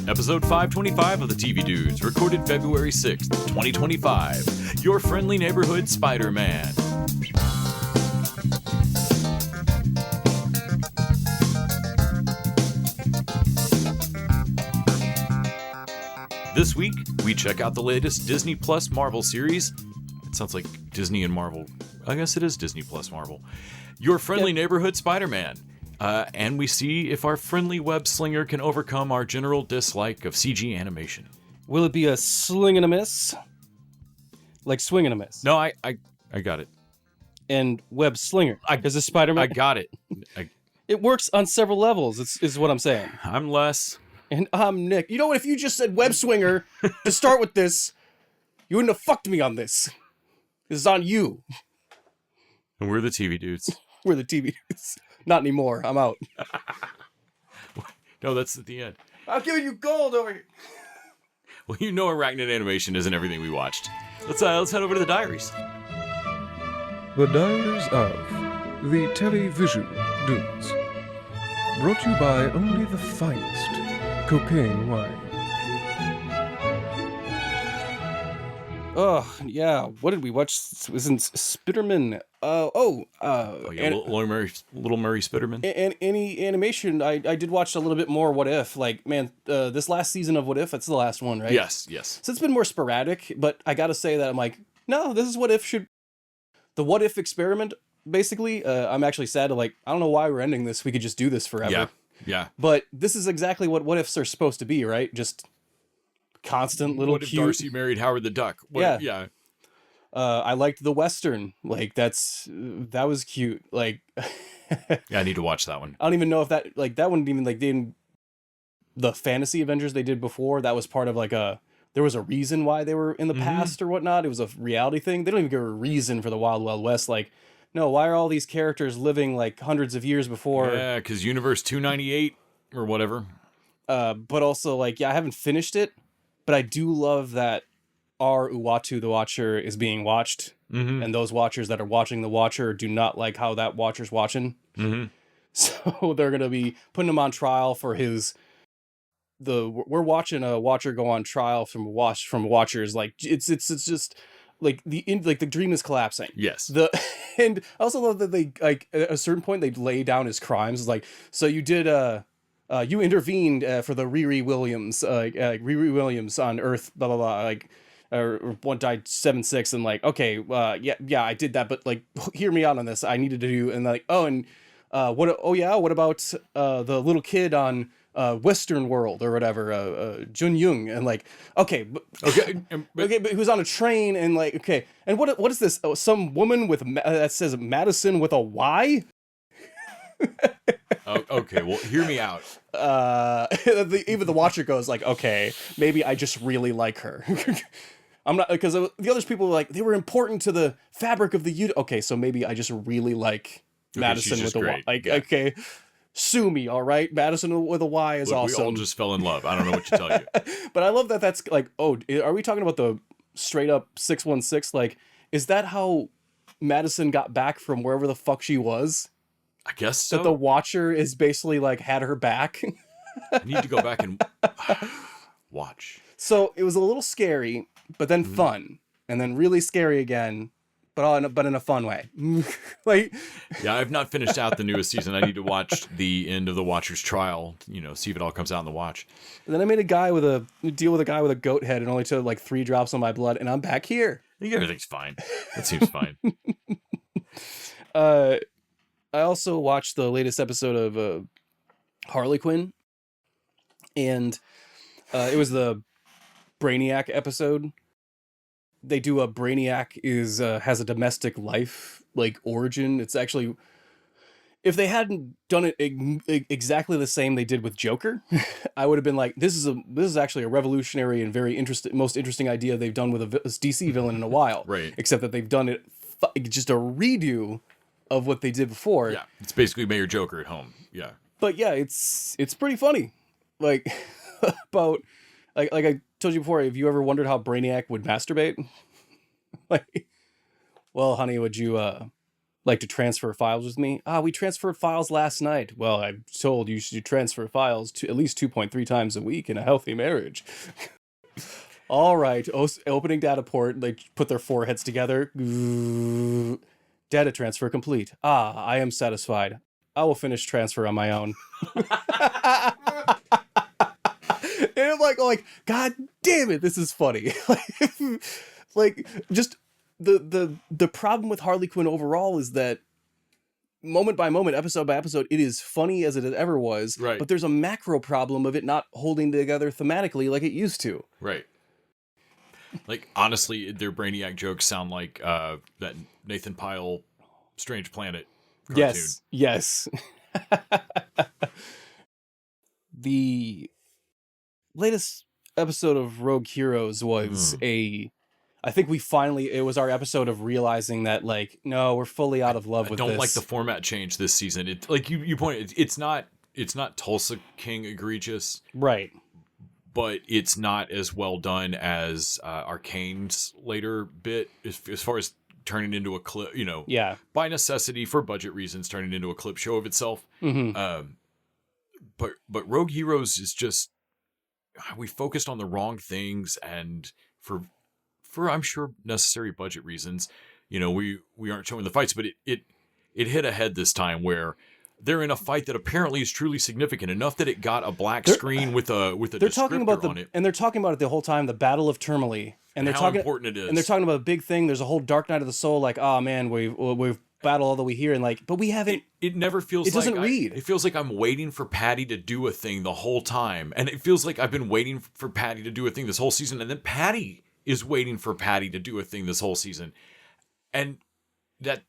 Episode 525 of the TV Dudes, recorded February 6th, 2025. Your friendly neighborhood Spider-Man. This week, we check out the latest Disney Plus Marvel series. It sounds like Disney and Marvel. I guess it is Disney Plus Marvel. Your friendly neighborhood Spider-Man. And we see if our friendly web slinger can overcome our general dislike of CG animation. Will it be a sling and a miss? Like swing and a miss? No, I got it. And web slinger. Because it's Spider-Man. I got it. It works on several levels, is what I'm saying. I'm Les. And I'm Nick. You know what? If you just said web swinger to start with this, you wouldn't have fucked me on this. This is on you. And we're the TV Dudes. We're the TV Dudes. Not anymore. I'm out. No, that's at the end. I'm giving you gold over here. Well, you know Arachnid Animation isn't everything we watched. Let's head over to the diaries. The Diaries of the Television Dudes. Brought to you by only the finest cocaine wine. Oh, yeah. What did we watch? It was in Spiderman. Little Murray Spiderman. And any animation, I did watch a little bit more What If. Like, man, this last season of What If, it's the last one, right? Yes. So it's been more sporadic, but I gotta say that I'm like, no, this is What If should... The What If experiment, basically. I'm actually sad to I don't know why we're ending this. We could just do this forever. Yeah. But this is exactly what Ifs are supposed to be, right? Just constant little What if cute... Darcy married Howard the Duck? Yeah. I liked the Western. That was cute. Yeah, I need to watch that one. I don't even know if that one even the fantasy Avengers they did before, that was part of there was a reason why they were in the past or whatnot. It was a reality thing. They don't even give a reason for the Wild Wild West. No, why are all these characters living hundreds of years before? Yeah, because Universe 298 or whatever. But also I haven't finished it, but I do love that our Uatu the Watcher is being watched, and those watchers that are watching the Watcher do not like how that Watcher's watching. So they're gonna be putting him on trial for we're watching a Watcher go on trial from Watchers. It's just the dream is collapsing. Yes. And I also love that they at a certain point they lay down his crimes. So you did you intervened for the Riri Williams Riri Williams on Earth, blah blah blah, or one died 7/6, and okay, yeah, I did that, but hear me out on this. I needed to do, and what about the little kid on Western World or whatever, Jun Young, and okay, but he was on a train, and okay, and what is this? Oh, some woman with that says Madison with a Y. Oh, okay, well, hear me out. Even the Watcher goes okay, maybe I just really like her. I'm not, because the other people were they were important to the fabric of the okay, so maybe I just really like Madison with a Y. Okay, sue me, all right? Madison with a Y is awesome. We all just fell in love. I don't know what to tell you. But I love that that's are we talking about the straight up 616? Is that how Madison got back from wherever the fuck she was? I guess so. That the Watcher is basically had her back. I need to go back and watch. So it was a little scary, but then fun, and then really scary again, but in a fun way. Yeah, I've not finished out the newest season. I need to watch the end of the Watcher's trial. See if it all comes out in the watch. And then I made a guy with a goat head, and only took 3 drops on my blood, and I'm back here. I think everything's fine. That seems fine. I also watched the latest episode of Harley Quinn, and it was the Brainiac episode. They do a Brainiac has a domestic life origin. It's actually, if they hadn't done it exactly the same they did with Joker, I would have been this is actually a revolutionary and very most interesting idea they've done with a DC villain in a while. Right. Except that they've done it just a redo of what they did before. Yeah, it's basically Mayor Joker at home. Yeah. But yeah, it's pretty funny. About I told you before, have you ever wondered how Brainiac would masturbate? Well, honey, would you like to transfer files with me? We transferred files last night. Well, I'm told you should transfer files to at least 2.3 times a week in a healthy marriage. All right, opening data port, they put their foreheads together. Data transfer complete. I am satisfied. I will finish transfer on my own. And I'm like, God damn it, this is funny. Like, just the problem with Harley Quinn overall is that moment by moment, episode by episode, it is funny as it ever was. Right. But there's a macro problem of it not holding together thematically like it used to. Right. Like, honestly, their Brainiac jokes sound like that Nathan Pyle Strange Planet cartoon. Yes. The latest episode of Rogue Heroes was I think it was our episode of realizing that, like, no, we're fully out of love with this. I don't like the format change this season. It, like you pointed, it's not Tulsa King egregious. Right. But it's not as well done as Arcane's later bit as far as turning into a clip, by necessity for budget reasons, turning into a clip show of itself. Mm-hmm. But Rogue Heroes is just, we focused on the wrong things, and for I'm sure necessary budget reasons, we aren't showing the fights, but it hit ahead this time where they're in a fight that apparently is truly significant enough that it got a black screen with a they're talking about on it. And they're talking about it the whole time, the Battle of Termoli. And they're how talking important it is. And they're talking about a big thing. There's a whole Dark Night of the Soul, like, oh man, we've battled all the way here, and like, but we haven't. It never feels. It doesn't read. It feels like I'm waiting for Patty to do a thing the whole time, and it feels like I've been waiting for Patty to do a thing this whole season, and then Patty is waiting for Patty to do a thing this whole season, and that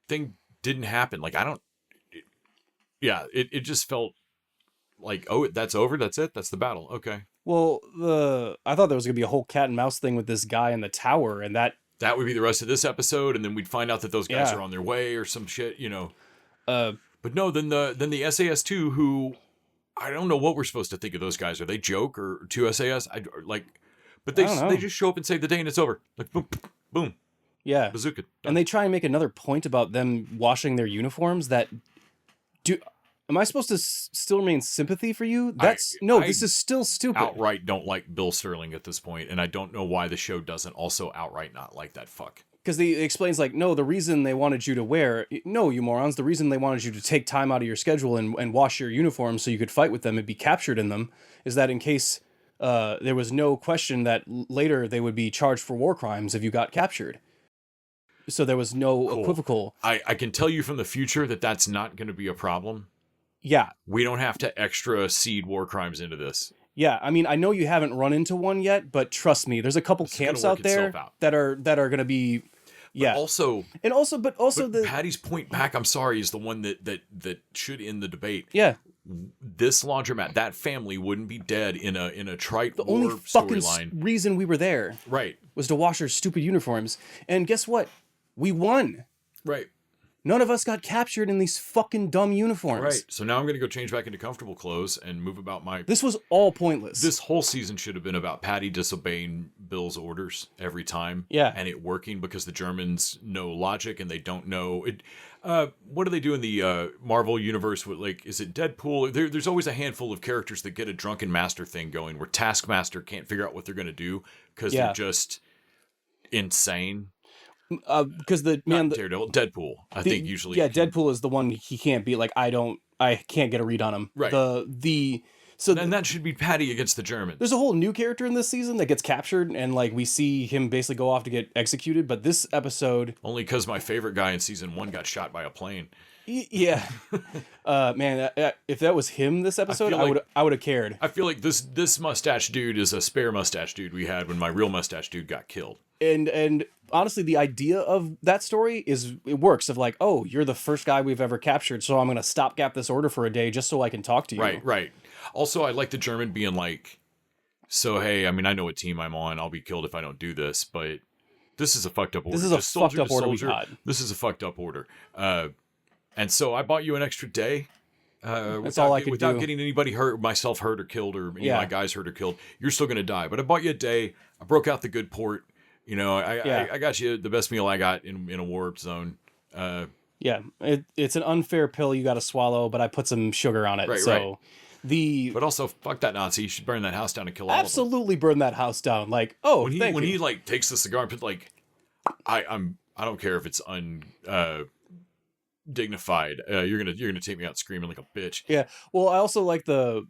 thing didn't happen. Like, it just felt like, oh, that's over. That's it. That's the battle. Okay. Well, I thought there was gonna be a whole cat and mouse thing with this guy in the tower, and that would be the rest of this episode, and then we'd find out that those guys are on their way or some shit, But no, then the SAS2, who I don't know what we're supposed to think of those guys. Are they joke or 2 SAS? But they just show up and save the day, and it's over. Like boom, boom. Yeah. Bazooka. Done. And they try and make another point about them washing their uniforms. Am I supposed to still remain sympathy for you? This is still stupid. Outright don't like Bill Sterling at this point, and I don't know why the show doesn't also outright not like that fuck. Because he explains, like, no, the reason they wanted you to you morons, the reason they wanted you to take time out of your schedule and wash your uniforms so you could fight with them and be captured in them is that in case there was no question that later they would be charged for war crimes if you got captured. So there was no equivocal. I can tell you from the future that that's not going to be a problem. Yeah. We don't have to extra seed war crimes into this. Yeah, I mean, I know you haven't run into one yet, but trust me, there's a couple camps out there that are going to be, yeah. But also Patty's point back, I'm sorry, is the one that should end the debate. Yeah. This laundromat, that family wouldn't be dead in a trite the war only fucking storyline. Reason we were there, right, was to wash our stupid uniforms, and guess what? We won. Right. None of us got captured in these fucking dumb uniforms. Right. So now I'm going to go change back into comfortable clothes and move about my... This was all pointless. This whole season should have been about Patty disobeying Bill's orders every time. Yeah. And it working because the Germans know logic and they don't know... it. What do they do in the Marvel universe with, like, is it Deadpool? There's always a handful of characters that get a drunken master thing going where Taskmaster can't figure out what they're going to do because they're just insane. Because Deadpool, I think usually. Yeah, Deadpool is the one he can't beat. Like, I can't get a read on him. Right. Then that should be Patty against the Germans. There's a whole new character in this season that gets captured, and like we see him basically go off to get executed. But this episode, only because my favorite guy in season 1 got shot by a plane. Yeah, man, if that was him this episode, I would have cared. I feel like this mustache dude is a spare mustache dude we had when my real mustache dude got killed. And honestly, the idea of that story it works. Of like, oh, you're the first guy we've ever captured, so I'm gonna stopgap this order for a day just so I can talk to you. Right. Also, I like the German being like, so hey, I mean, I know what team I'm on. I'll be killed if I don't do this, but this is a fucked up order. This is a fucked up order we got. This is a fucked up order. And so I bought you an extra day. That's all I could without do. Getting anybody hurt, myself hurt or killed, or my guys hurt or killed. You're still gonna die. But I bought you a day. I broke out the good port. I got you the best meal I got in a war zone. Yeah, it's an unfair pill you got to swallow, but I put some sugar on it. Right, so But also, fuck that Nazi. You should burn that house down and kill all of them. absolutely burn that house down. Like, oh, When thank you. he like takes the cigar and put like, I don't care if it's dignified. You're gonna take me out screaming like a bitch. Yeah. Well, I also like the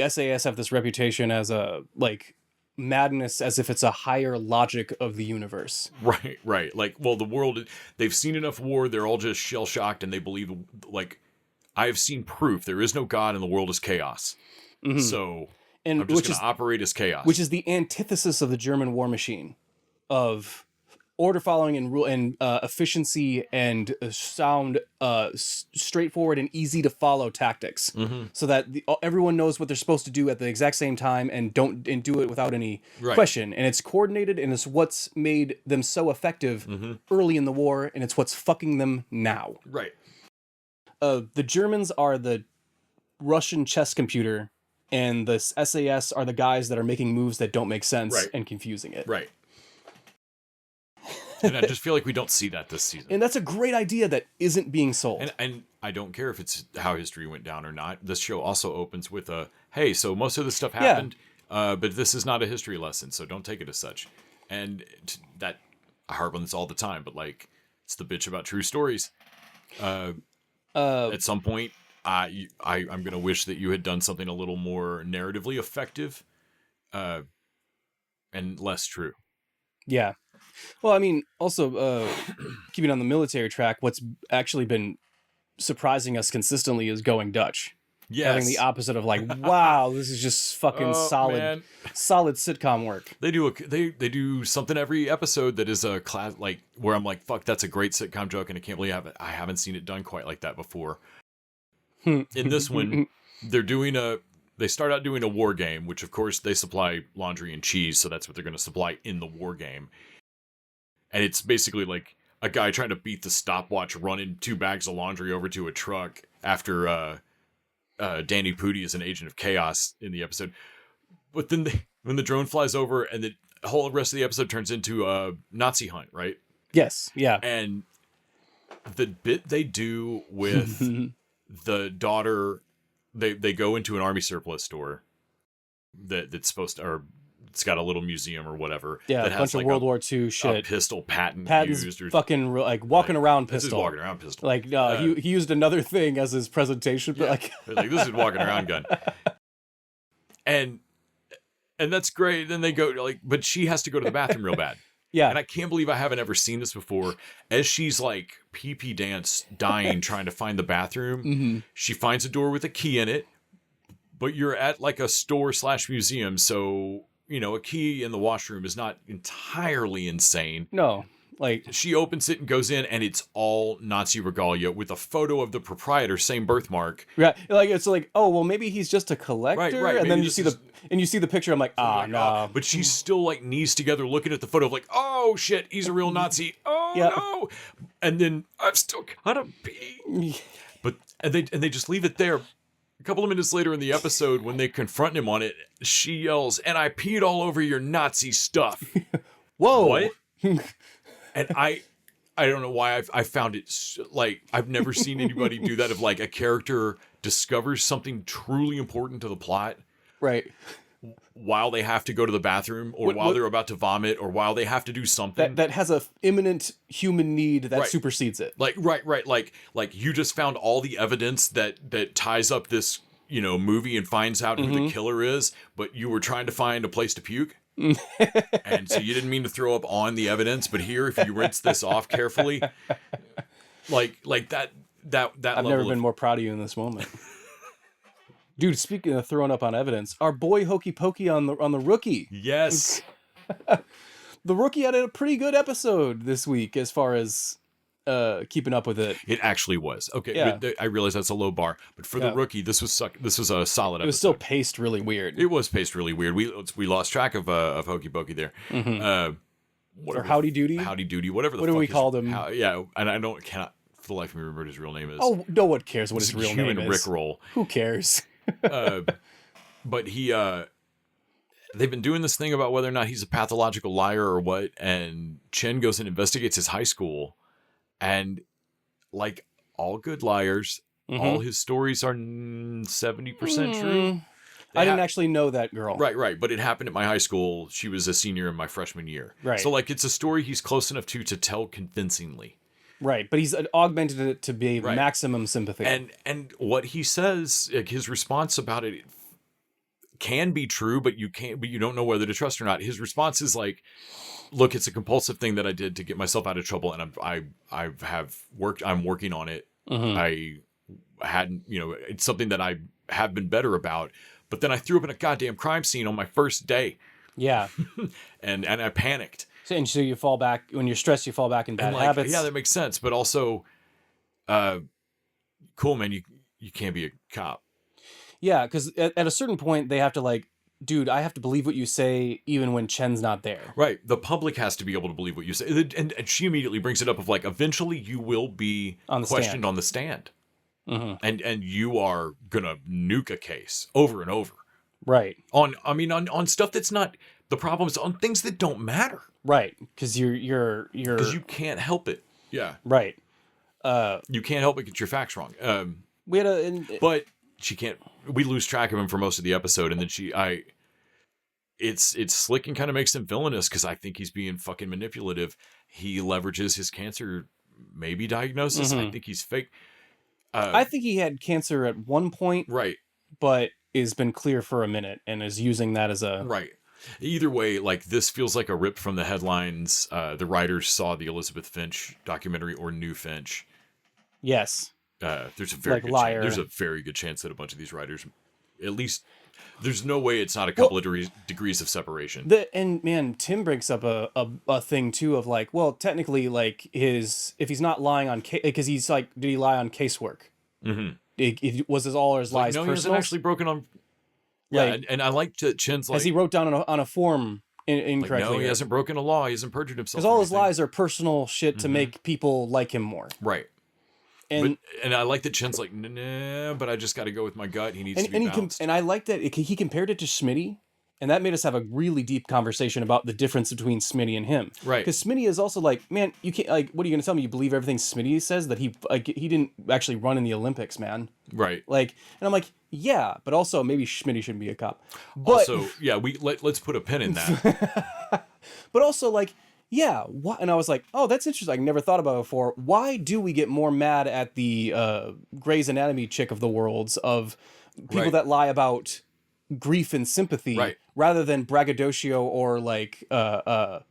SAS have this reputation as a like madness, as if it's a higher logic of the universe. Right. Like, well, the world, they've seen enough war. They're all just shell shocked, and they believe, like, I have seen proof there is no God and the world is chaos. Mhm. So And I'm just going to operate as chaos. which is the antithesis of the German war machine, of order following and rule and efficiency and sound, straightforward and easy to follow tactics, so that everyone knows what they're supposed to do at the exact same time and do it without any question. And it's coordinated, and it's what's made them so effective early in the war, and it's what's fucking them now. Right. The Germans are the Russian chess computer, and the SAS are the guys that are making moves that don't make sense and confusing it. Right. And I just feel like we don't see that this season. And that's a great idea that isn't being sold. And I don't care if it's how history went down or not. This show also opens with a, hey, so most of this stuff happened, but this is not a history lesson, so don't take it as such. And that, I harp on this all the time, but like, it's the bitch about true stories. At some point, I'm going to wish that you had done something a little more narratively effective and less true. Yeah. Well, I mean, also, keeping on the military track, what's actually been surprising us consistently is Going Dutch. Yes. Having the opposite of like, wow, this is just fucking solid sitcom work. They do something every episode that is a class, like, where I'm like, fuck, that's a great sitcom joke, and I can't believe I haven't seen it done quite like that before. In this one, they start out doing a war game, which of course they supply laundry and cheese, so that's what they're going to supply in the war game. And it's basically like a guy trying to beat the stopwatch, running 2 bags of laundry over to a truck after Danny Pudi is an agent of chaos in the episode. But then when the drone flies over, and the whole rest of the episode turns into a Nazi hunt, right? Yes, yeah. And the bit they do with the daughter, they go into an army surplus store that's supposed to, or it's got a little museum or whatever. Yeah, that a bunch of World War II shit. A pistol patent used. Fucking like walking around pistol. This is walking around pistol. Like he used another thing as his presentation, but like this is walking around gun. And that's great. Then they go like, but she has to go to the bathroom real bad. Yeah. And I can't believe I haven't ever seen this before. As she's like pee-pee dance dying trying to find the bathroom, she finds a door with a key in it, but you're at like a store/museum, so a key in the washroom is not entirely insane. No, like she opens it and goes in, and it's all Nazi regalia with a photo of the proprietor, same birthmark. Yeah, like it's like, oh well, maybe he's just a collector, right. And then you see the picture. I'm like, no. But she's still like knees together, looking at the photo, of like, oh shit, he's a real Nazi. Oh no, and then I'm still gonna pee. But and they just leave it there. A couple of minutes later in the episode, when they confront him on it, she yells, "And I peed all over your Nazi stuff." Whoa! What? And I don't know why I found it like I've never seen anybody do that. Of like a character discovers something truly important to the plot, right? While they have to go to the bathroom, or while they're about to vomit, or while they have to do something that has a imminent human need that supersedes it. Like right. Like you just found all the evidence that ties up this movie and finds out who the killer is, but you were trying to find a place to puke. And so you didn't mean to throw up on the evidence, but here, if you rinse this off carefully, like that I've never been more proud of you in this moment. Dude, speaking of throwing up on evidence, our boy Hokey Pokey on the Rookie. Yes. The Rookie had a pretty good episode this week as far as keeping up with it. It actually was. Okay, yeah. I realize that's a low bar, but for the Rookie, this was a solid episode. It was still paced really weird. It was paced really weird. We lost track of Hokey Pokey there. Or Howdy Doody? Howdy Doody, whatever the fuck. What do we call him? And I cannot for the life of me remember what his real name is. Oh, no one cares what his real name is. Rickroll. Who cares? But they've been doing this thing about whether or not he's a pathological liar or what, and Chen goes and investigates his high school, and like all good liars, all his stories are 70% true. I didn't actually know that girl. Right. But it happened at my high school. She was a senior in my freshman year. Right. So, like, it's a story he's close enough to tell convincingly. Right, but he's augmented it to be maximum sympathy. And what he says, like, his response about it can be true, but you don't know whether to trust or not. His response is like, look, it's a compulsive thing that I did to get myself out of trouble, and I'm working on it. I hadn't, it's something that I have been better about. But then I threw up in a goddamn crime scene on my first day. Yeah. and I panicked. And so you fall back, when you're stressed, you fall back in bad habits. Yeah, that makes sense. But also, cool, man, you can't be a cop. Yeah, because at a certain point, they have to like, dude, I have to believe what you say even when Chen's not there. Right. The public has to be able to believe what you say. And she immediately brings it up of like, eventually you will be questioned on the stand. And you are gonna nuke a case over and over, right? On stuff that's not the problem is on things that don't matter, right? Because you're because you can't help it, yeah, right. You can't help but get your facts wrong. But she can't. We lose track of him for most of the episode, and then it's slick and kind of makes him villainous because I think he's being fucking manipulative. He leverages his cancer maybe diagnosis. I think he's fake. I think he had cancer at one point, right? But has been clear for a minute and is using that as a right. Either way, like this feels like a rip from the headlines. The writers saw the Elizabeth Finch documentary or knew Finch. Yes. There's a very good chance that a bunch of these writers, at least, there's no way it's not a couple of degrees of separation. And man, Tim brings up a thing too of like, well, technically, like if he's not lying on because he's like, did he lie on casework? It was all his lies. No, personal? He hasn't actually broken on. Yeah, and I like Chen's like, as he wrote down on a form incorrectly. No, he hasn't broken a law. He hasn't perjured himself. Because all his lies are personal shit to make people like him more. Right. And I like that Chen's like, nah, but I just got to go with my gut. He needs to be balanced. And I like that he compared it to Smitty, and that made us have a really deep conversation about the difference between Smitty and him. Right. Because Smitty is also like, man, you can't, like, what are you going to tell me? You believe everything Smitty says? That he didn't actually run in the Olympics, man. Right. Like, and I'm like, yeah, but also maybe Smitty shouldn't be a cop. But, also, yeah, let's put a pin in that. But also, like, yeah, what? And I was like, oh, that's interesting. I never thought about it before. Why do we get more mad at the Grey's Anatomy chick of the worlds of people that lie about grief and sympathy rather than braggadocio or like trying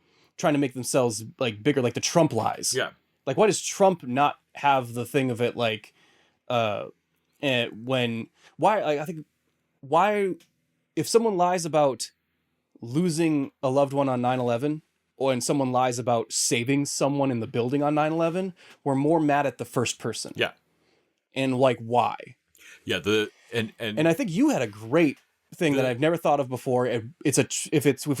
to make themselves like bigger, like the Trump lies? Yeah. Like, why does Trump not have the thing of it like if someone lies about losing a loved one on 9/11 and someone lies about saving someone in the building on 9/11, we're more mad at the first person. Yeah. And like, why? Yeah. And I think you had a great thing that I've never thought of before. If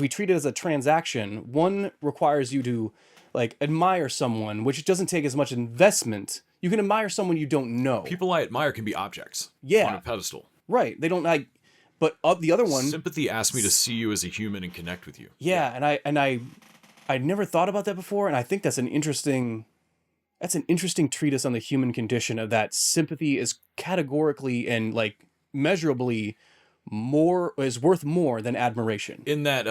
we treat it as a transaction, one requires you to like admire someone, which doesn't take as much investment. You can admire someone you don't know. People I admire can be objects. Yeah. On a pedestal. Right. They don't like, but the other one, sympathy asks me to see you as a human and connect with you. Yeah. And I'd never thought about that before. And I think that's an interesting treatise on the human condition, of that sympathy is categorically and like measurably is worth more than admiration. In that,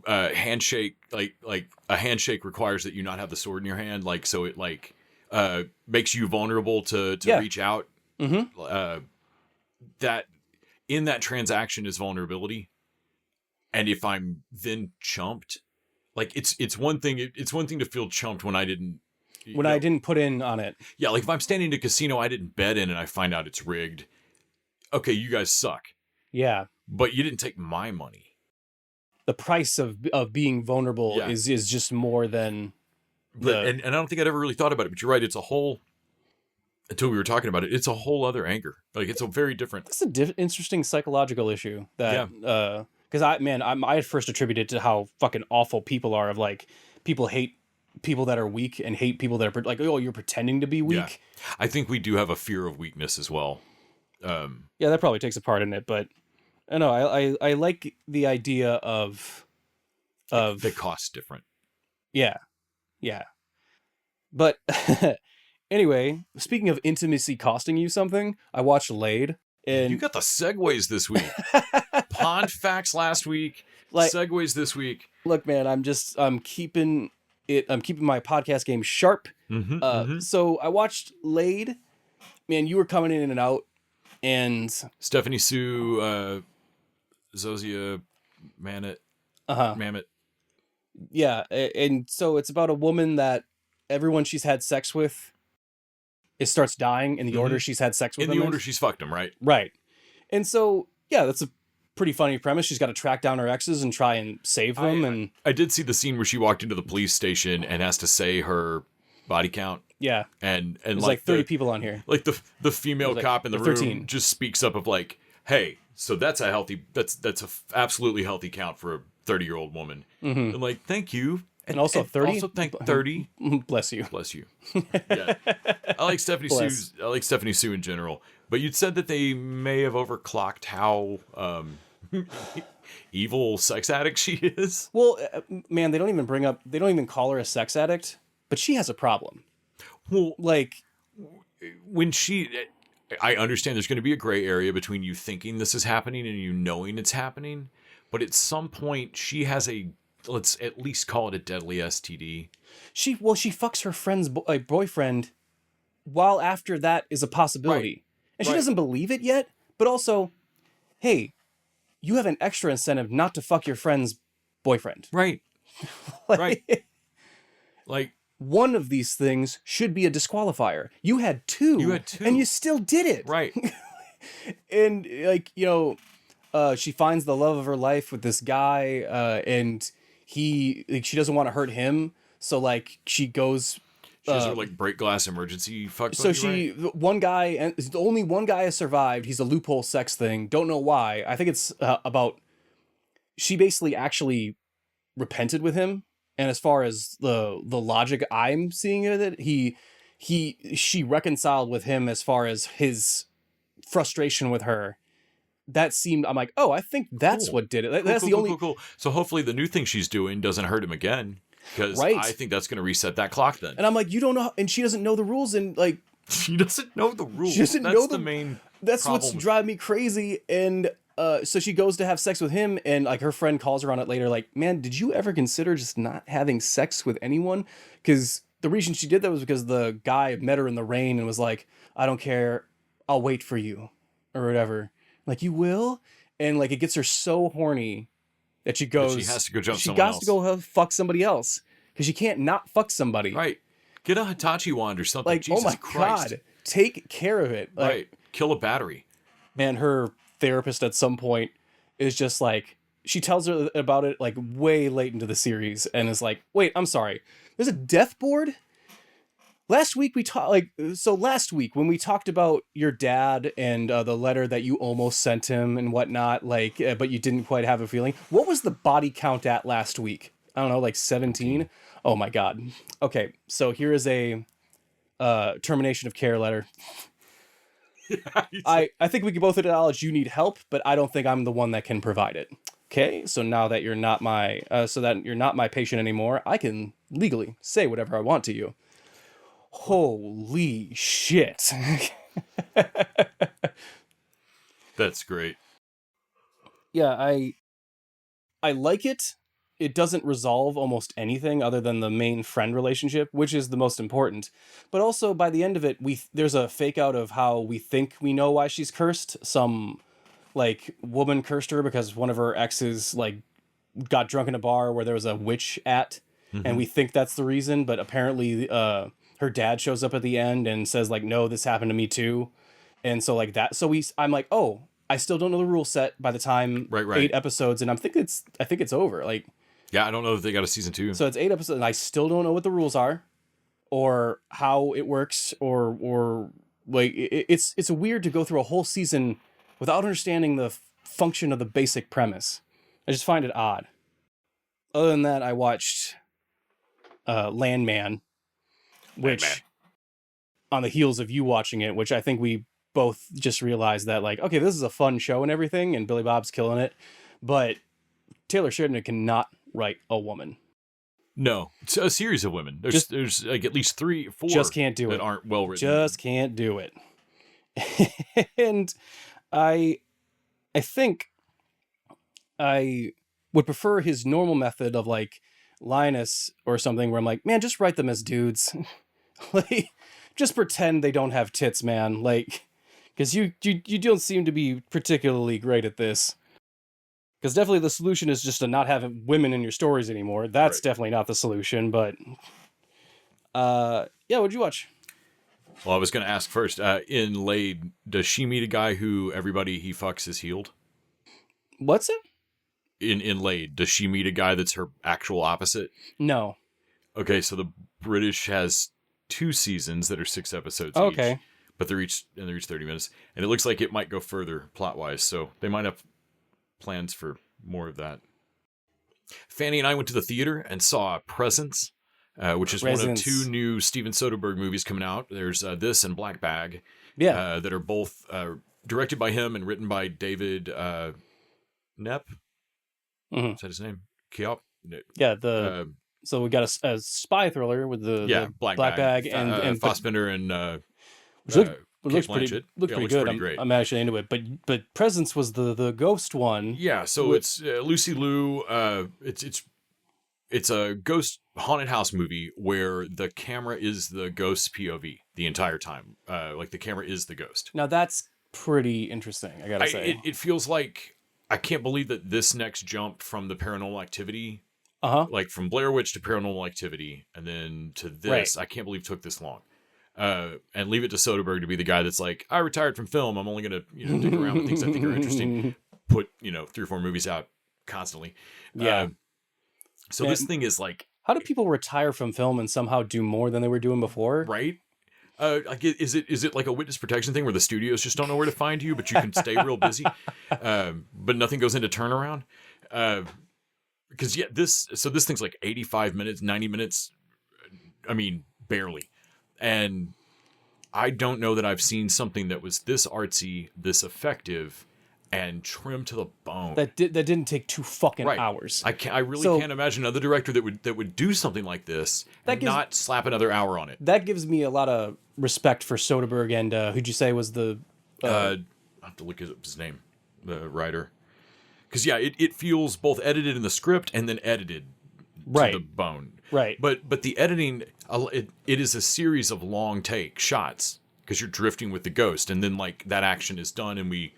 handshake, like a handshake requires that you not have the sword in your hand. Like, so it like, makes you vulnerable to reach out. That in that transaction is vulnerability. And if I'm then chumped, like it's one thing to feel chumped when I didn't put in on it. Yeah. Like if I'm standing in a casino, I didn't bet in and I find out it's rigged. Okay. You guys suck. Yeah. But you didn't take my money. The price of being vulnerable is just more than and I don't think I'd ever really thought about it, but you're right. It's a whole, until we were talking about it, it's a whole other anger. Like it's a very different. It's interesting psychological issue that, because I had first attributed to how fucking awful people are, of like people hate people that are weak and hate people that are like, oh, you're pretending to be weak. Yeah. I think we do have a fear of weakness as well. Yeah, that probably takes a part in it, but I know I like the idea of the cost different. Yeah. Yeah. But Anyway, speaking of intimacy costing you something, I watched Laid, and You got the segues this week. Pond facts last week. Like- Segues this week. look, man, I'm keeping my podcast game sharp. So I watched Laid. Man, you were coming in and out, and Stephanie Sue, Zosia Mamet. Mamet. yeah, and so it's about a woman that everyone she's had sex with, it starts dying in the order she's had sex with In them the order she's fucked him, right? Right. And so, yeah, that's a pretty funny premise. She's got to track down her exes and try and save them. I did see the scene where she walked into the police station and has to say her body count. Yeah. And There's like 30 people on here. Like the female cop in the 13. room just speaks up of like, hey, so that's a absolutely healthy count for a 30-year-old woman. And like, thank you. And also 30? Also thank 30. Bless you. Bless you. Yeah. I like Stephanie Sue. I like Stephanie Sue in general. But you'd said that they may have overclocked how evil sex addict she is. Well, man, they don't even call her a sex addict, but she has a problem. Well, Like, when I understand there's going to be a gray area between you thinking this is happening and you knowing it's happening. But at some point, she has let's at least call it a deadly STD. she fucks her friend's boyfriend while after that is a possibility. Right. And she doesn't believe it yet, but also, hey, you have an extra incentive not to fuck your friend's boyfriend. Right. Like, Right. Like, one of these things should be a disqualifier. You had two. And you still did it. right. And, like, she finds the love of her life with this guy, and she doesn't want to hurt him. So, like, she goes... She has her, like, break glass emergency fuck So buddy, right? one guy, and only one guy has survived. He's a loophole sex thing. Don't know why. I think it's about... She basically actually repented with him. And as far as the logic I'm seeing of it, she reconciled with him as far as his frustration with her. That seemed, I'm like, oh, I think that's what did it. That's the only... Cool. So hopefully the new thing she's doing doesn't hurt him again. Because I think that's going to reset that clock then. And I'm like, you don't know, and she doesn't know the rules, and like... She doesn't know the rules. She doesn't that's know the main That's problem. what's driving me crazy, and... so she goes to have sex with him, and like her friend calls her on it later, like, man, did you ever consider just not having sex with anyone? Because the reason she did that was because the guy met her in the rain and was like, I don't care, I'll wait for you, or whatever. Like, you will? And like, it gets her so horny that she goes... She has to go jump She someone got else. to go fuck somebody else, because she can't not fuck somebody. Right. Get a Hitachi wand or something. Like, Jesus oh my Christ. God, take care of it. Like, Right. Kill a battery. man, her therapist at some point is just like, she tells her about it like way late into the series and is like, wait, I'm sorry, there's a death board? Last week when we talked about your dad and the letter that you almost sent him and whatnot, like, but you didn't quite have a feeling, what was the body count at last week? I don't know, like 17? Oh my God. Okay, so here is a termination of care letter. I think we can both acknowledge you need help, but I don't think I'm the one that can provide it. Okay, so now that you're not my patient anymore, I can legally say whatever I want to you. Holy shit. That's great. Yeah, I like it. It doesn't resolve almost anything other than the main friend relationship, which is the most important. But also, by the end of it, there's a fake out of how we think we know why she's cursed. Some, like, woman cursed her because one of her exes, like, got drunk in a bar where there was a witch at, and we think that's the reason, but apparently her dad shows up at the end and says, like, no, this happened to me too. And so, like, that, so I'm like, oh, I still don't know the rule set by the time 8 episodes, and I think it's over. Like, yeah, I don't know if they got a season 2. so it's 8 episodes, and I still don't know what the rules are, or how it works, or like it's weird to go through a whole season without understanding the function of the basic premise. I just find it odd. Other than that, I watched Landman, which on the heels of you watching it, which I think we both just realized that, like, okay, this is a fun show and everything, and Billy Bob's killing it, but Taylor Sheridan cannot write a woman. No, it's a series of women. There's like at least 3, 4 just can't do that it. aren't well written. Just can't do it. And I think I would prefer his normal method of like Linus or something where I'm like, man, just write them as dudes. Like, just pretend they don't have tits, man. Like, because you don't seem to be particularly great at this. Because definitely the solution is just to not have women in your stories anymore. That's Right. definitely not the solution. But yeah, what'd you watch? Well, I was going to ask first. In Laid, does she meet a guy who everybody he fucks is healed? What's it? In Laid, does she meet a guy that's her actual opposite? No. Okay, so the British has 2 seasons that are 6 episodes Okay. each, but they're each 30 minutes, and it looks like it might go further plot wise. So they might have plans for more of that. Fanny and I went to the theater and saw Presence, which is one of Presence. 2 new Steven Soderbergh movies coming out. There's this and Black Bag, Yeah. that are both directed by him and written by David Knepp. Mhm. Is that his name? Keop? Yeah. So we got a spy thriller with the Black Bag and Fassbender and which looks Kate pretty Blanchett. looks Yeah, pretty looks good. pretty great. I'm actually into it. But Presence was the ghost one. Yeah, so it's Lucy Liu. It's a ghost haunted house movie where the camera is the ghost's POV the entire time. Like the camera is the ghost. Now that's pretty interesting. I gotta say. It feels like I can't believe that this next jump from the Paranormal Activity, like from Blair Witch to Paranormal Activity, and then to this, I can't believe took this long. And leave it to Soderbergh to be the guy that's like, I retired from film. I'm only gonna dig around with things I think are interesting. Put 3 or 4 movies out constantly. Yeah. So this thing is like, how do people retire from film and somehow do more than they were doing before? right? Like, is it like a witness protection thing where the studios just don't know where to find you, but you can stay real busy, but nothing goes into turnaround? Because this thing's like 85 minutes, 90 minutes. I mean, barely. And I don't know that I've seen something that was this artsy, this effective, and trimmed to the bone. That didn't take 2 fucking hours. I really can't imagine another director that would do something like this and not slap another hour on it. That gives me a lot of respect for Soderbergh and who'd you say was the I have to look up his name, the writer. Because it feels both edited in the script and then edited to the bone. Right. But the editing, it is a series of long take shots because you're drifting with the ghost, and then like that action is done, and we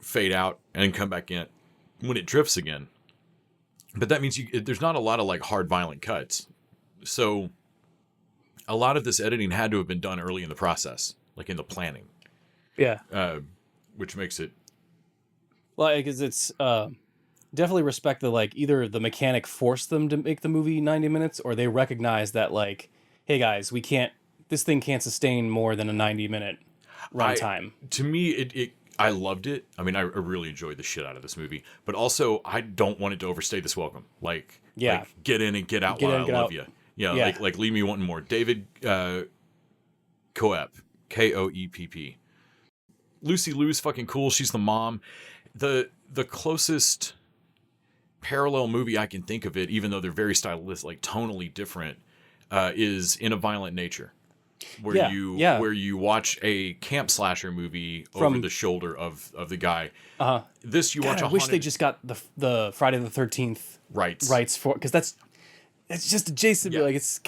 fade out and then come back in when it drifts again. But that means there's not a lot of like hard violent cuts. So a lot of this editing had to have been done early in the process, like in the planning. Yeah. Which makes it. Well, because it's definitely respect that like either the mechanic forced them to make the movie 90 minutes or they recognize that like, hey guys, this thing can't sustain more than a 90-minute runtime. To me, I loved it. I mean, I really enjoyed the shit out of this movie, but also I don't want it to overstay this welcome. Like get in and get out while I love you. Yeah, like leave me wanting more. David Koepp, Koepp. Lucy Liu's fucking cool. She's the mom. The closest parallel movie I can think of it, even though they're very stylistic, like tonally different, is In a Violent Nature, where you watch a camp slasher movie over the shoulder of the guy. This you watch. I wish they just got the Friday the 13th rights for, because that's just adjacent. Like it's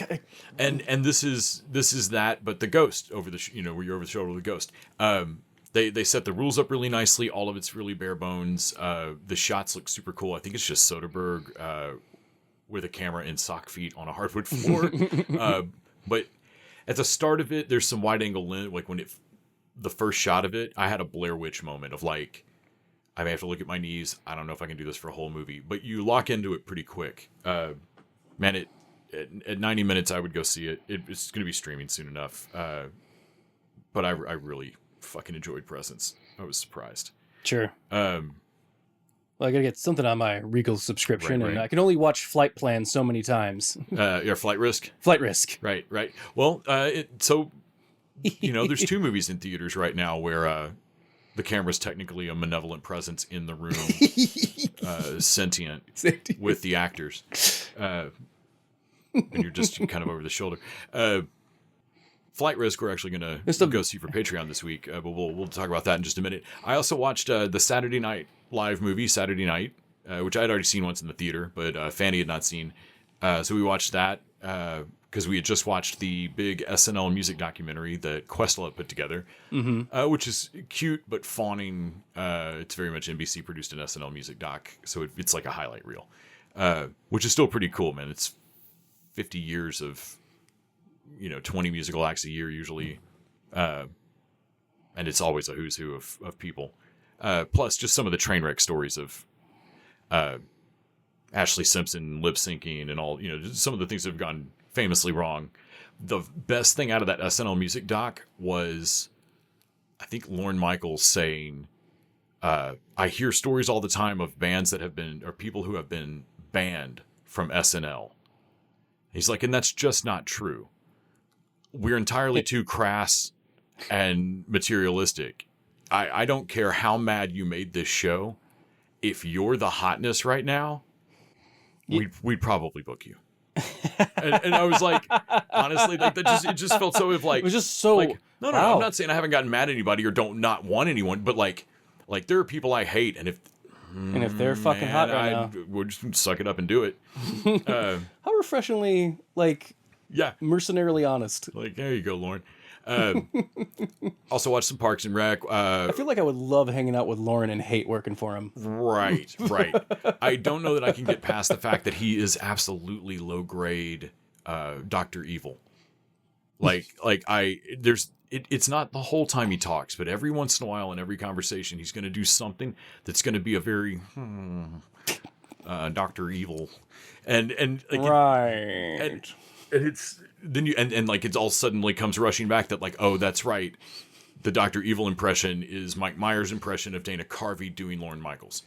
and this is that, but the ghost over the where you're over the shoulder of the ghost. They set the rules up really nicely. All of it's really bare bones. The shots look super cool. I think it's just Soderbergh with a camera in sock feet on a hardwood floor. But at the start of it, there's some wide angle lens. Like the first shot of it, I had a Blair Witch moment of like, I may have to look at my knees. I don't know if I can do this for a whole movie. But you lock into it pretty quick. Man, at 90 minutes, I would go see it. It's going to be streaming soon enough. But I really fucking enjoyed Presence. I was surprised. Sure. Well, I gotta get something on my Regal subscription, Right. and I can only watch Flight Plan so many times. Your Flight Risk. Flight Risk. Right. Well, so there's 2 movies in theaters right now where the camera's technically a malevolent presence in the room, sentient with the actors. And you're just kind of over the shoulder. Flight Risk we're actually going to go see for Patreon this week, but we'll talk about that in just a minute. I also watched the Saturday Night Live movie, Saturday Night, which I had already seen once in the theater, but Fanny had not seen. So we watched that because we had just watched the big SNL music documentary that Questlove put together, which is cute but fawning. It's very much NBC produced an SNL music doc, so it's like a highlight reel, which is still pretty cool, man. It's 50 years of 20 musical acts a year usually, and it's always a who's who of people. Plus, just some of the train wreck stories of Ashley Simpson lip syncing and all, just some of the things that have gone famously wrong. The best thing out of that SNL music doc was, I think, Lorne Michaels saying, I hear stories all the time of bands that have been, or people who have been banned from SNL. He's like, and that's just not true. We're entirely too crass and materialistic. I don't care how mad you made this show. If you're the hotness right now, we'd probably book you. and I was like, honestly, like it just felt so like it was just so like no, wow. I'm not saying I haven't gotten mad at anybody or don't not want anyone, but like there are people I hate, and if they're fucking hot right now, we'll just suck it up and do it. How refreshingly mercenarily honest. Like, there you go, Lauren. Also watched some Parks and Rec. I feel like I would love hanging out with Lauren and hate working for him. Right. I don't know that I can get past the fact that he is absolutely low grade Dr. Evil. It's not the whole time he talks, but every once in a while in every conversation he's going to do something that's going to be a very Dr. Evil. And like, right. And it's then like it all suddenly comes rushing back that like, oh, that's right, the Dr. Evil impression is Mike Myers' impression of Dana Carvey doing Lorne Michaels.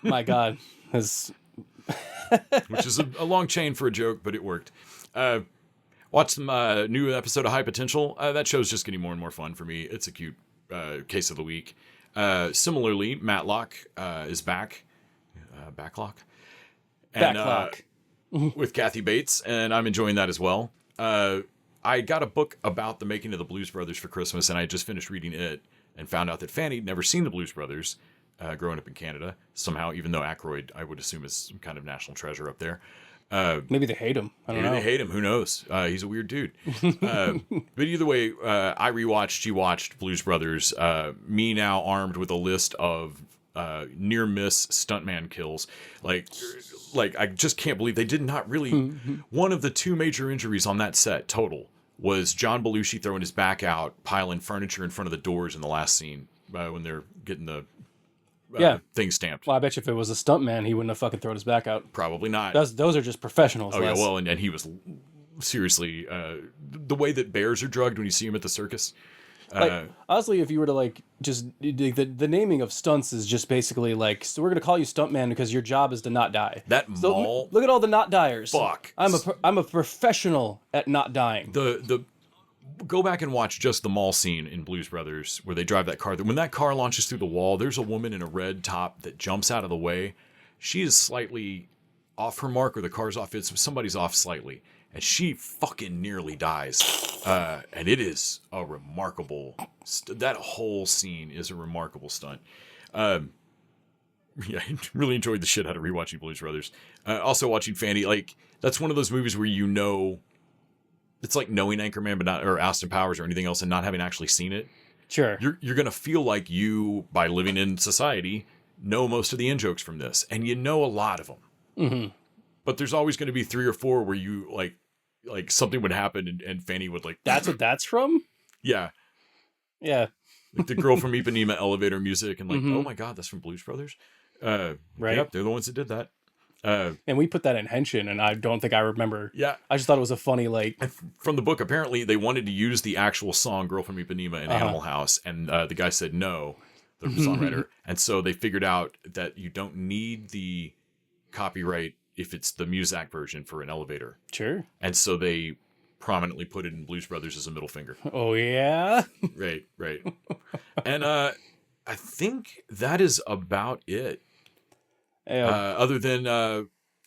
My God, which is a long chain for a joke, but it worked. Watched some new episode of High Potential. That show's just getting more and more fun for me. It's a cute case of the week. Similarly, Matlock is back. Backlock. And, Backlock. With Kathy Bates, and I'm enjoying that as well. I got a book about the making of the Blues Brothers for Christmas, and I just finished reading it and found out that Fanny had never seen the Blues Brothers growing up in Canada. Somehow, even though Aykroyd, I would assume, is some kind of national treasure up there. Maybe they hate him. I don't know. Maybe they hate him. Who knows? He's a weird dude. But either way, I rewatched, she watched Blues Brothers. Me now armed with a list of near miss stuntman kills. Like I just can't believe they did not really. One of the two major injuries on that set total was John Belushi throwing his back out, piling furniture in front of the doors in the last scene when they're getting the thing stamped. Well, I bet you if it was a stuntman, he wouldn't have fucking thrown his back out. Probably not. Those are just professionals. Oh yeah, well, and he was seriously the way that bears are drugged when you see him at the circus. Honestly, if you were to just the naming of stunts is just basically so we're gonna call you stuntman because your job is to not die. Look at all the not diers. Fuck. I'm a professional at not dying. The go back and watch just the mall scene in Blues Brothers where they drive that car. When that car launches through the wall, there's a woman in a red top that jumps out of the way. She is slightly off her mark, or the car's off. Somebody's off slightly. And she fucking nearly dies. And it is a remarkable... that whole scene is a remarkable stunt. I really enjoyed the shit out of rewatching Blues Brothers. Also watching Fanny. That's one of those movies where it's like knowing Anchorman, but not, or Austin Powers or anything else, and not having actually seen it. Sure. You're going to feel like you, by living in society, know most of the in-jokes from this. And you know a lot of them. Mm-hmm. But there's always going to be 3 or 4 where you, like something would happen and Fanny would That's what that's from? Yeah. Yeah. Like the girl from Ipanema elevator music and oh my God, that's from Blues Brothers. Right. Yep, they're the ones that did that. And we put that in Henshin, and I don't think I remember. Yeah. I just thought it was a funny, From the book, apparently they wanted to use the actual song Girl from Ipanema in Animal House, and the guy said no, the songwriter. And so they figured out that you don't need the copyright if it's the Muzak version for an elevator. Sure. And so they prominently put it in Blues Brothers as a middle finger. Oh yeah. Right. And I think that is about it. Other than,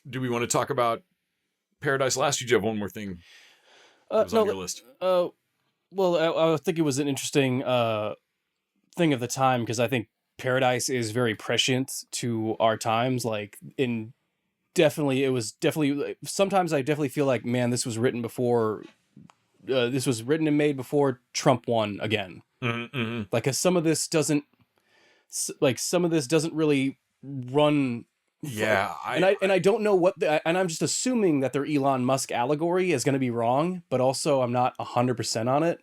do we want to talk about Paradise Lost? Did you have one more thing that was on your list? Well, I think it was an interesting thing of the time, because I think Paradise is very prescient to our times. Like, sometimes I definitely feel like, man, this was written and made before Trump won again. Mm-hmm. Like, 'cause some of this doesn't really run. Yeah, I don't know and I'm just assuming that their Elon Musk allegory is going to be wrong, but also I'm not 100% on it.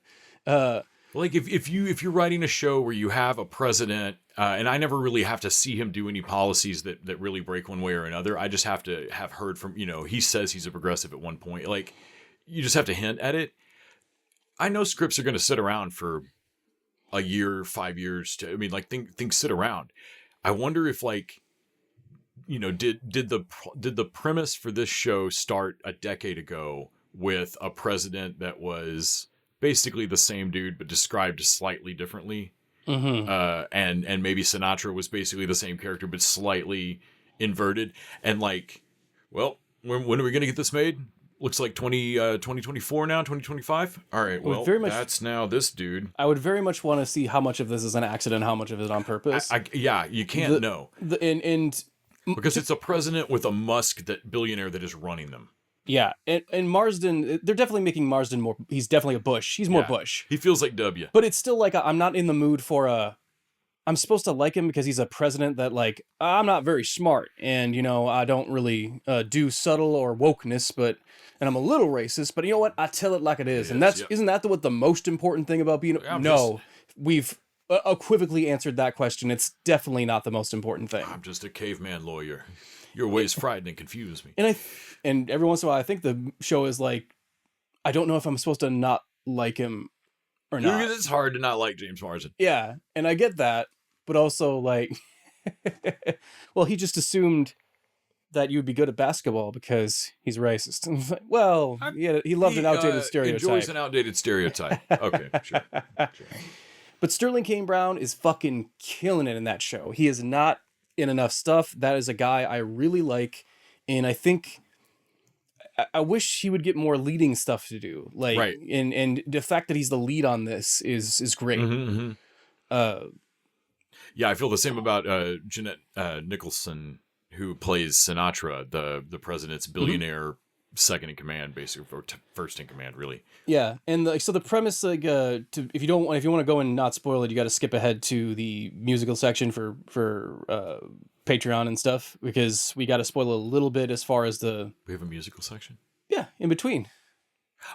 Like if you're writing a show where you have a president, and I never really have to see him do any policies that really break one way or another. I just have to have heard from, he says he's a progressive at one point. Like, you just have to hint at it. I know scripts are going to sit around for a year, 5 years. Things sit around. I wonder if, like, did the premise for this show start a decade ago with a president that was basically the same dude but described slightly differently? Mm-hmm. And maybe Sinatra was basically the same character but slightly inverted. And like, well, when are we going to get this made? Looks like 2024 now, 2025. All right, well, that's now this dude. I would very much want to see how much of this is an accident, how much of it is on purpose. You can't know. Because it's a president with a Musk billionaire that is running them. Yeah, and Marsden, they're definitely making Marsden more. He's definitely a Bush. He's more Bush. He feels like W. But it's still like I'm not in the mood for I'm supposed to like him because he's a president that, like, I'm not very smart, and I don't really do subtle or wokeness, and I'm a little racist. But you know what? I tell it like it is, and isn't that what the most important thing about being? We've equivocally answered that question. It's definitely not the most important thing. I'm just a caveman lawyer. Your ways frighten and confuse me. And every once in a while, I think the show is like, I don't know if I'm supposed to not like him or not. Because it's hard to not like James Marsden. Yeah, and I get that, but also, like, well, he just assumed that you'd be good at basketball because he's racist. Well, he loved an outdated stereotype. Enjoys an outdated stereotype. Okay, sure. But Sterling Kane Brown is fucking killing it in that show. He is not in enough stuff. That is a guy I really like, and I think I wish he would get more leading stuff to do. Like, right. And the fact that he's the lead on this is great. Mm-hmm. Yeah, I feel the same about Jeanette Nicholson, who plays Sinatra, the president's billionaire second in command, basically, or first in command, really. Yeah, and so the premise, like, if you want to go and not spoil it, you got to skip ahead to the musical section for Patreon and stuff, because we got to spoil a little bit as far as we have a musical section. Yeah, in between.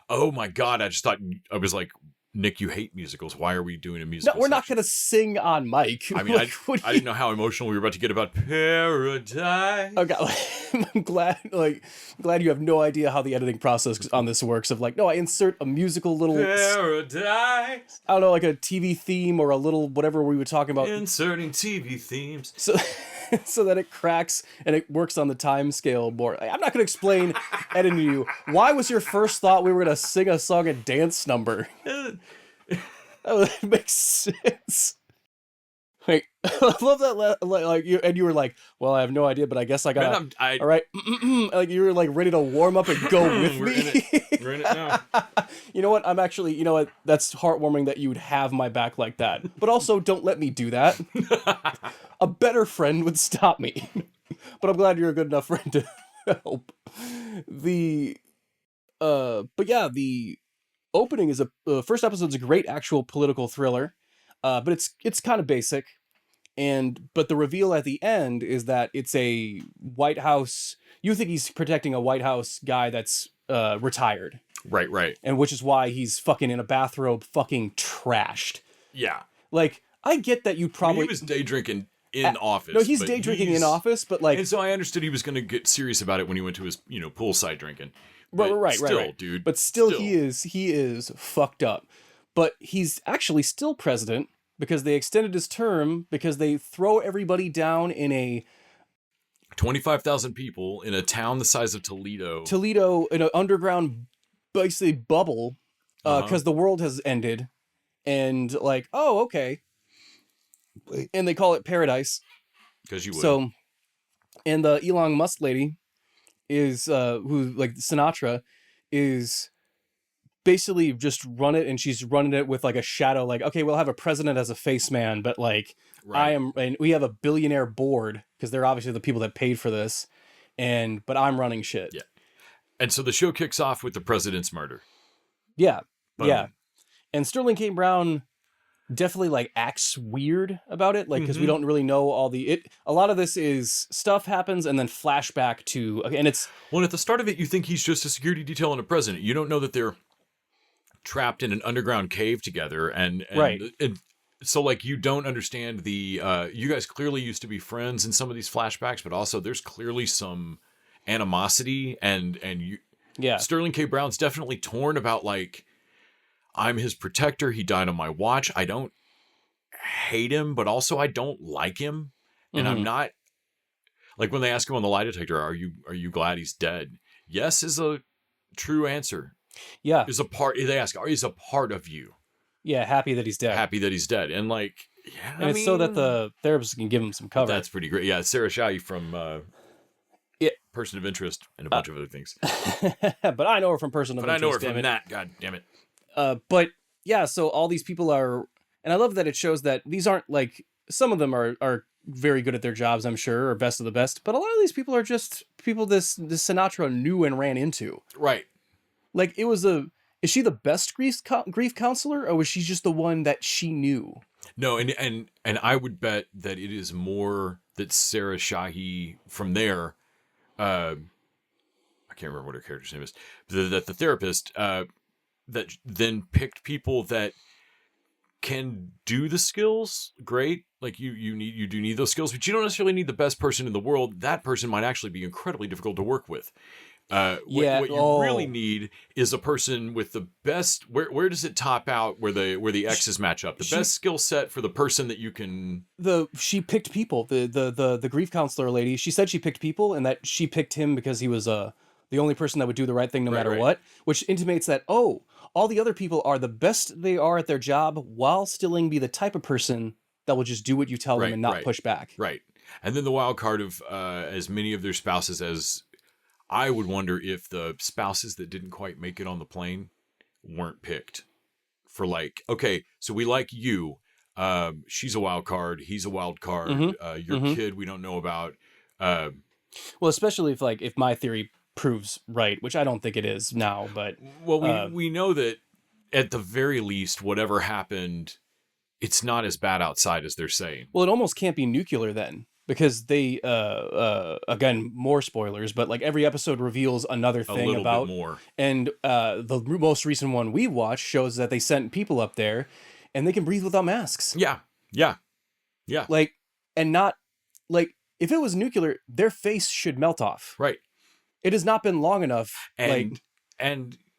Oh my God! I just thought, I was like, Nick, you hate musicals. Why are we doing a musical? No, we're not going to sing on mic. I mean, I didn't know how emotional we were about to get about Paradise. Okay, I'm glad you have no idea how the editing process on this works. Of like, no, I insert a musical little Paradise. I don't know, like a TV theme or a little whatever we were talking about. Inserting TV themes. So that it cracks and it works on the time scale more. I'm not going to explain editing to you. Why was your first thought we were going to sing a song and dance number? That makes sense. Like, I love that. Like you were like, well, I have no idea, but I guess I got. All right, like you were like ready to warm up and go with me. We're in it now. You know what? I'm actually. You know what? That's heartwarming that you would have my back like that. But also, don't let me do that. A better friend would stop me. But I'm glad you're a good enough friend to help. But yeah, the opening is first episode's a great actual political thriller. But it's kind of basic, but the reveal at the end is that it's a White House. You think he's protecting a White House guy that's retired, right, and which is why he's fucking in a bathrobe, fucking trashed. Yeah, like I get that you probably he was day drinking in office. No, he's day drinking in office, but like, and so I understood he was going to get serious about it when he went to his poolside drinking. Right, dude. But still, he is fucked up. But he's actually still president because they extended his term because they throw everybody down in a 25,000 people in a town the size of Toledo. In an underground basically bubble because the world has ended, and like, oh, okay, and they call it paradise. Because you would. So, and the Elon Musk lady is who like Sinatra is basically just run it, and she's running it with like a shadow, like, okay, we'll have a president as a face man, but like and we have a billionaire board because they're obviously the people that paid for this, but I'm running shit. Yeah. And so the show kicks off with the president's murder. Yeah. Boom. Yeah. And Sterling K. Brown definitely like acts weird about it, like, because we don't really know a lot of this is stuff happens and then flashback to, and it's, well, at the start of it, you think he's just a security detail and a president. You don't know that they're trapped in an underground cave together, and right. So like you don't understand you guys clearly used to be friends in some of these flashbacks, but also there's clearly some animosity, and you, Sterling K. Brown's definitely torn about like, I'm his protector. He died on my watch. I don't hate him, but also I don't like him. And I'm not, like when they ask him on the lie detector, are you glad he's dead? Yes is a true answer. Yeah. They ask, is a part of you. Yeah. Happy that he's dead. Happy that he's dead. And like, yeah. And it's so that the therapist can give him some cover. That's pretty great. Yeah. Sarah Shahi from Person of Interest and a bunch of other things. But I know her from Person of Interest. But I know her from that. God damn it. But yeah, so all these people are, and I love that it shows that these aren't like, some of them are very good at their jobs, I'm sure, or best of the best, but a lot of these people are just people this Sinatra knew and ran into. Right. Like is she the best grief counselor, or was she just the one that she knew? No, and I would bet that it is more that Sarah Shahi from there, I can't remember what her character's name is, but that the therapist, that then picked people that can do the skills great. Like you do need those skills, but you don't necessarily need the best person in the world. That person might actually be incredibly difficult to work with. What you really need is a person with the best. Where does it top out? Where the X's match up? The best skill set for the person that you can. She picked people. The grief counselor lady. She said she picked people, and that she picked him because he was the only person that would do the right thing no matter what. Which intimates that all the other people are the best they are at their job, while still be the type of person that will just do what you tell them and not push back. Right. And then the wild card of as many of their spouses as. I would wonder if the spouses that didn't quite make it on the plane weren't picked for like, okay, so we like you. She's a wild card. He's a wild card. Your kid we don't know about. Well, especially if my theory proves right, which I don't think it is now, but. Well, we know that at the very least, whatever happened, it's not as bad outside as they're saying. Well, it almost can't be nuclear then. Because they, again, more spoilers, but like every episode reveals another thing about. Bit more. And the most recent one we watched shows that they sent people up there, and they can breathe without masks. Yeah. Like, and not like if it was nuclear, their face should melt off. Right. It has not been long enough. And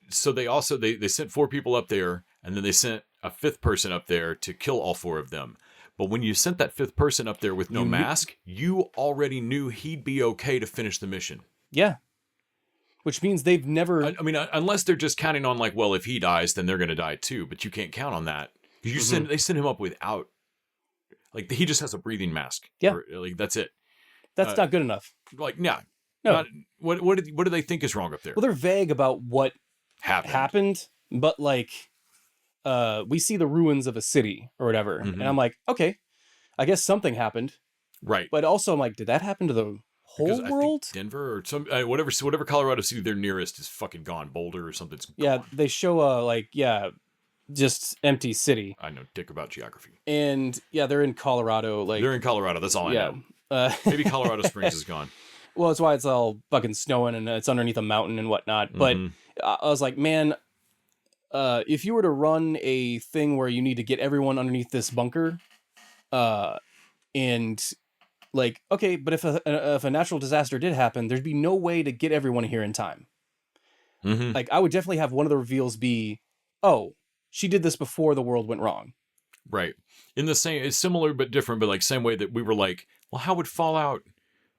so they also they sent 4 people up there, and then they sent a 5th person up there to kill all 4 of them. But when you sent that 5th person up there with no mask, you already knew he'd be okay to finish the mission. Yeah. Which means they've never... I mean, unless they're just counting on like, well, if he dies, then they're going to die too. But you can't count on that. Because they send him up without... Like, he just has a breathing mask. Yeah. Like, that's it. That's not good enough. Like, no. What do they think is wrong up there? Well, they're vague about what happened, but like... we see the ruins of a city or whatever. And I'm like, okay, I guess something happened. Right. But also I'm like, did that happen to the whole world? I think Denver or some, whatever Colorado city they're nearest is fucking gone. Boulder or something's gone. Yeah. They show just empty city. I know dick about geography. And yeah, they're in Colorado. Like they're in Colorado. That's all I know. Maybe Colorado Springs is gone. Well, that's why it's all fucking snowing and it's underneath a mountain and whatnot. But I was like, man, if you were to run a thing where you need to get everyone underneath this bunker, and like, okay, but if a natural disaster did happen, there'd be no way to get everyone here in time. Like, I would definitely have one of the reveals be, oh, she did this before the world went wrong. Right. It's similar but different, but like same way that we were like, well, how would Fallout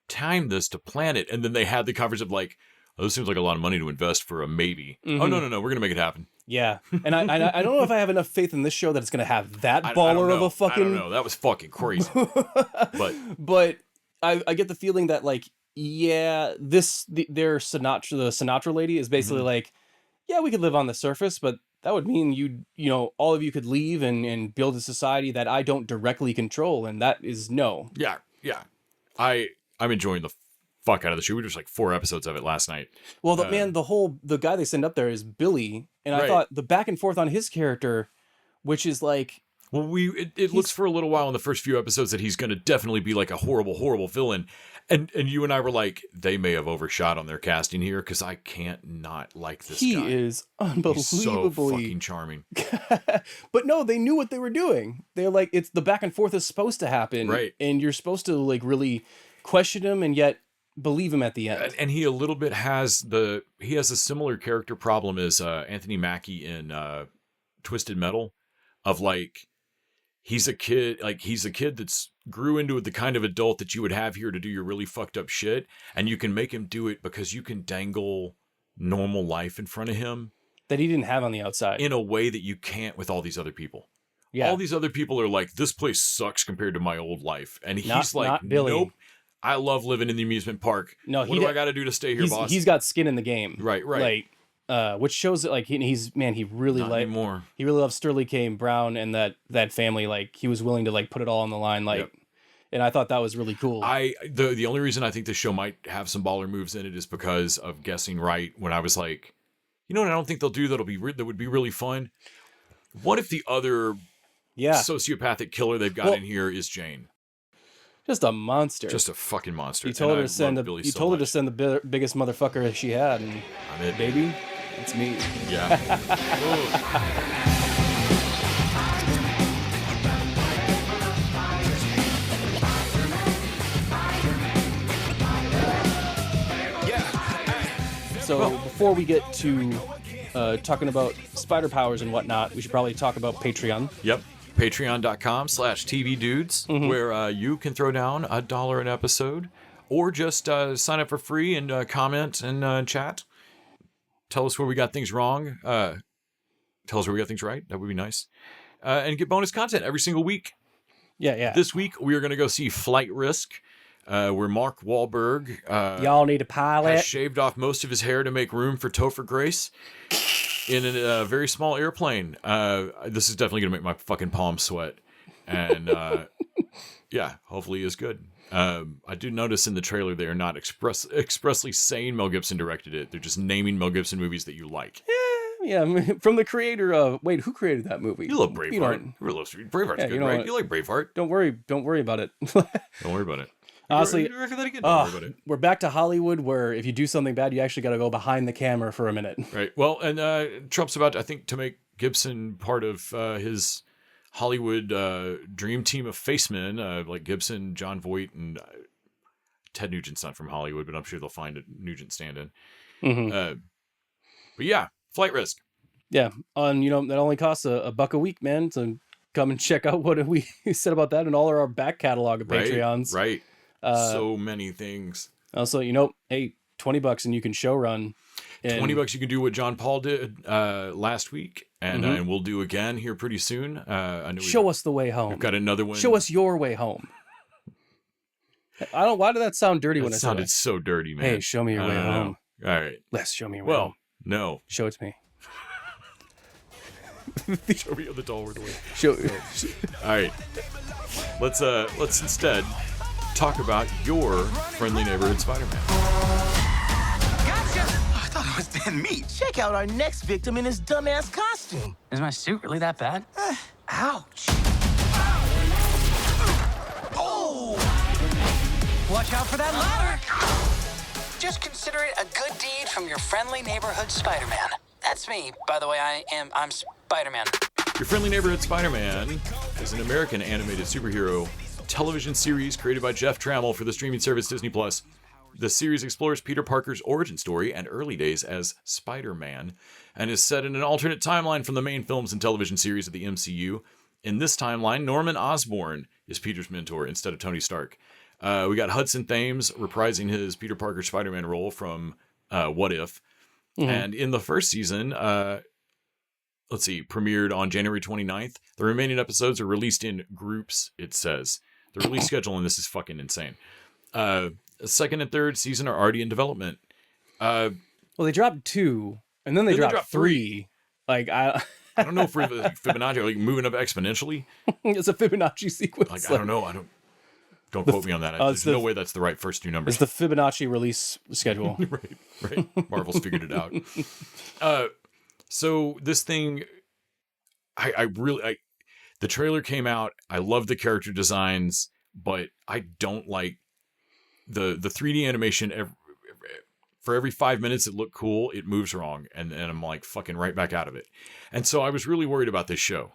time this to plan it? And then they had the coverage of like, This seems like a lot of money to invest for a maybe. Oh, no, we're going to make it happen. Yeah, and I don't know if I have enough faith in this show that it's going to have that I don't baller of know. a fucking... I don't know. That was fucking crazy. But I get the feeling that, like, yeah, the Sinatra lady is basically like, yeah, we could live on the surface, but that would mean all of you could leave and build a society that I don't directly control, and that is no. Yeah. I'm enjoying the fuck out of the show. We watched like 4 episodes of it last night. Well, the guy they send up there is Billy, and I thought the back and forth on his character, which is like... Well, it looks for a little while in the first few episodes that he's going to definitely be like a horrible, horrible villain. And you and I were like, they may have overshot on their casting here because I can't not like this guy. He is unbelievably... He's so fucking charming. But no, they knew what they were doing. They're like, it's the back and forth is supposed to happen. Right. And you're supposed to like really question him and yet believe him at the end. And he a little bit has a similar character problem as Anthony Mackie in Twisted Metal, of like, he's a kid that's grew into the kind of adult that you would have here to do your really fucked up shit. And you can make him do it because you can dangle normal life in front of him that he didn't have on the outside in a way that you can't with all these other people. Yeah. All these other people are like, this place sucks compared to my old life. And he's not Billy. Nope. I love living in the amusement park. No, what do I got to do to stay here, boss? He's got skin in the game. Right. Like, which shows that like he really Not anymore. He really loves Sterling K. Brown and that family. Like he was willing to like put it all on the line. Like, Yep. And I thought that was really cool. The only reason I think this show might have some baller moves in it is because of guessing right when I was like, you know what I don't think they'll do that would be really fun. What if the other sociopathic killer they've got in here is Jane? Just a monster. Just a fucking monster. He told her to send the biggest motherfucker she had, and I'm it. Baby, it's me. Yeah. So before we get to talking about spider powers and whatnot, we should probably talk about Patreon. Yep. Patreon.com/TVDudes, where you can throw down $1 an episode, or just sign up for free and comment and chat. Tell us where we got things wrong. Tell us where we got things right. That would be nice. And get bonus content every single week. Yeah. This week, we are going to go see Flight Risk, where Mark Wahlberg y'all need a pilot. has shaved off most of his hair to make room for Topher Grace. In a very small airplane. This is definitely going to make my fucking palms sweat. And yeah, hopefully is good. I do notice in the trailer they are not expressly saying Mel Gibson directed it. They're just naming Mel Gibson movies that you like. Yeah, from the creator of... Wait, who created that movie? You love Braveheart. Braveheart's good, right? You like Braveheart. Don't worry about it. Don't worry about it. Honestly, Don't worry about it. We're back to Hollywood where if you do something bad, you actually got to go behind the camera for a minute. Right. Well, and Trump's about, I think, to make Gibson part of his Hollywood dream team of facemen, like Gibson, John Voight, and Ted Nugent's not from Hollywood, but I'm sure they'll find a Nugent stand-in. Mm-hmm. But yeah, Flight Risk. Yeah. That only costs $1 a week, man. So come and check out what we said about that and all of our back catalog of Patreons. Right. So many things. Also, hey, $20 and you can show run. $20 you can do what John Paul did last week, and we'll do again here pretty soon. Show us the way home. We've got another one. Show us your way home. Why did that sound dirty when I said it? It sounded so dirty, man. Hey, show me your way home. All right. Les, show me your way home. No. Show it to me. Show me the dollward way. All right. Let's instead talk about your friendly neighborhood Spider-Man. Gotcha! I thought it was dead meat. Check out our next victim in his dumbass costume. Is my suit really that bad? Ouch. Oh! Watch out for that ladder! Just consider it a good deed from your friendly neighborhood Spider-Man. That's me, by the way. I'm Spider-Man. Your friendly neighborhood Spider-Man is an American animated superhero television series created by Jeff Trammell for the streaming service Disney+. The series explores Peter Parker's origin story and early days as Spider-Man, and is set in an alternate timeline from the main films and television series of the MCU. In this timeline, Norman Osborn is Peter's mentor instead of Tony Stark. We got Hudson Thames reprising his Peter Parker Spider-Man role from What If. And in the first season, let's see, premiered on January 29th. The remaining episodes are released in groups, it says. The release schedule in this is fucking insane. Second and third season are already in development. Well, they dropped 2, and then they dropped 3. Like, I don't know if we're Fibonacci, like moving up exponentially. It's a Fibonacci sequence. Like, I don't know. Don't quote me on that. There's no way that's the right first 2 numbers. It's the Fibonacci release schedule. right. Marvel's figured it out. So this thing, I really, the trailer came out. I love the character designs, but I don't like the 3D animation. For every 5 minutes it looked cool, it moves wrong, and I'm like fucking right back out of it. And so I was really worried about this show.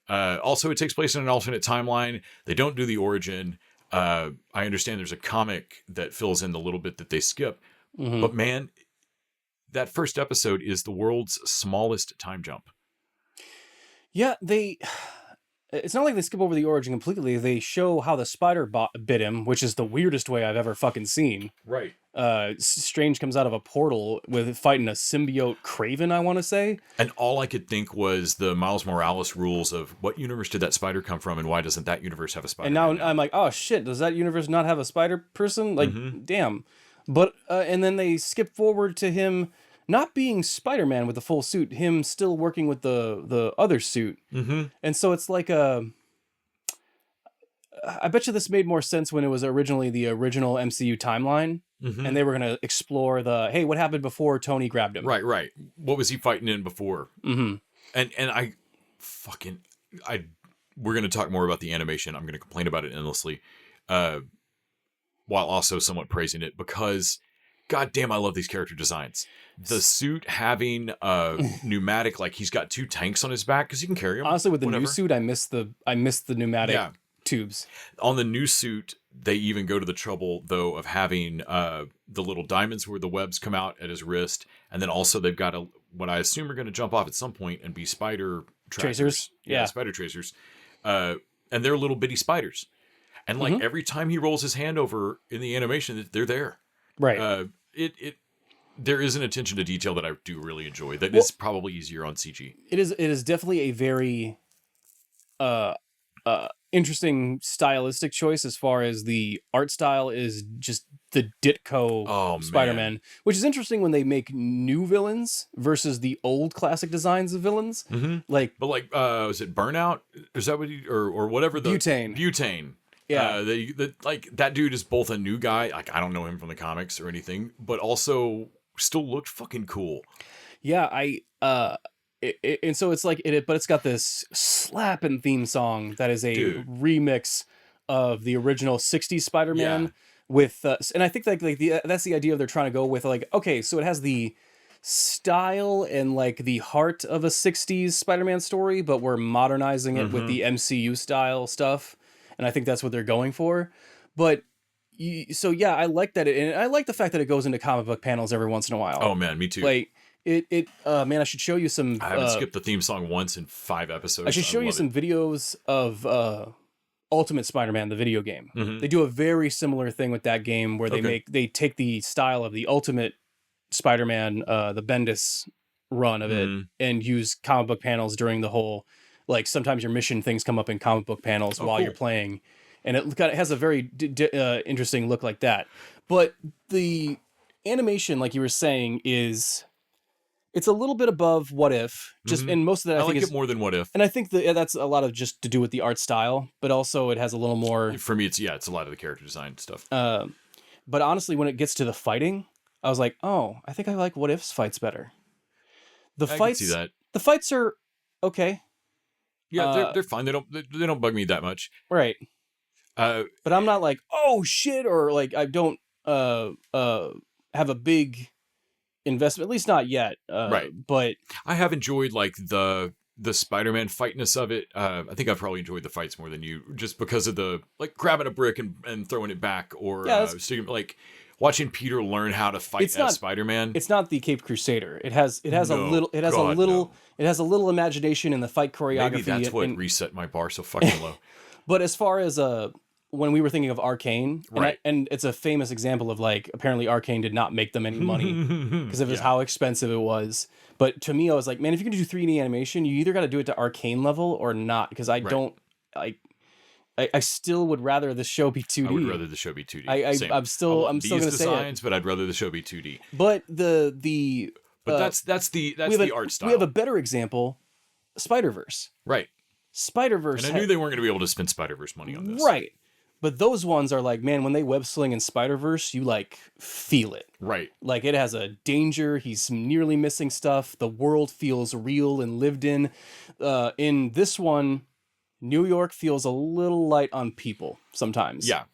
Also, it takes place in an alternate timeline. They don't do the origin. I understand there's a comic that fills in the little bit that they skip. But man, that first episode is the world's smallest time jump. Yeah, it's not like they skip over the origin completely. They show how the spider bit him, which is the weirdest way I've ever fucking seen. Right. Strange comes out of a portal with fighting a symbiote Kraven, I want to say. And all I could think was the Miles Morales rules of what universe did that spider come from, and why doesn't that universe have a spider? And now I'm like, oh shit, does that universe not have a spider person? Like, damn. But and then they skip forward to him not being Spider-Man with the full suit, him still working with the other suit. And so it's like I bet you this made more sense when it was originally the original MCU timeline. And they were going to explore hey, what happened before Tony grabbed him? Right. What was he fighting in before? And we're going to talk more about the animation. I'm going to complain about it endlessly, while also somewhat praising it, because goddamn, I love these character designs. The suit having pneumatic, like he's got 2 tanks on his back because he can carry them. Honestly, with the new suit, I miss the pneumatic tubes. On the new suit, they even go to the trouble though of having the little diamonds where the webs come out at his wrist, and then also they've got what I assume are going to jump off at some point and be spider tracers. Yeah, spider tracers, and they're little bitty spiders. And like every time he rolls his hand over in the animation, they're there. Right. There is an attention to detail that I do really enjoy. That is probably easier on CG. It is definitely a very interesting stylistic choice as far as the art style is just the Ditko Spider-Man, which is interesting when they make new villains versus the old classic designs of villains. Was it Burnout? Is that what or whatever the Butane? Yeah, that dude is both a new guy. Like, I don't know him from the comics or anything, but also still looked fucking cool. Yeah, and so it's like but it's got this slapping theme song that is a remix of the original '60s Spider-Man with, and I think that's the idea they're trying to go with. Like, okay, so it has the style and like the heart of a '60s Spider-Man story, but we're modernizing it with the MCU style stuff. And I think that's what they're going for. But I like that. And I like the fact that it goes into comic book panels every once in a while. Oh man, me too. Like man, I should show you some. I haven't skipped the theme song once in 5 episodes. I should show you some videos of Ultimate Spider-Man, the video game. They do a very similar thing with that game where they take the style of the Ultimate Spider-Man, the Bendis run of it, and use comic book panels during the whole. Like, sometimes your mission things come up in comic book panels while you're playing, and it has a very interesting look like that. But the animation, like you were saying, it's a little bit above What If. And most of that I think is more than What If, and I think that's a lot of just to do with the art style, but also it has a little more. For me, it's a lot of the character design stuff. But honestly, when it gets to the fighting, I was like, oh, I think I like What If's fights better. I can see that. The fights are okay. Yeah, they're fine. They don't bug me that much. Right. But I'm not like, oh shit, or like I don't have a big investment, at least not yet. Right. But I have enjoyed like the Spider-Man fightness of it. I think I've probably enjoyed the fights more than you, just because of the like grabbing a brick and throwing it back, or like watching Peter learn how to fight as Spider-Man. It's not the Caped Crusader. It has a little imagination in the fight choreography. Maybe that's what reset my bar so fucking low. But as far as when we were thinking of Arcane, Right. and it's a famous example of like apparently Arcane did not make them any money because of how expensive it was. But to me, I was like, man, if you can do 3D animation, you either got to do it to Arcane level or not, because I don't like. I still would rather the show be 2D. I would rather the show be 2D. I'm still going to say it. but I'd rather the show be 2D. But that's the art style. We have a better example, Spider-Verse. Right. Spider-Verse. And I knew they weren't going to be able to spend Spider-Verse money on this. Right. But those ones are like, man, when they web sling in Spider-Verse, you like feel it. Right. Like it has a danger. He's nearly missing stuff. The world feels real and lived in. In this one, New York feels a little light on people sometimes. Yeah.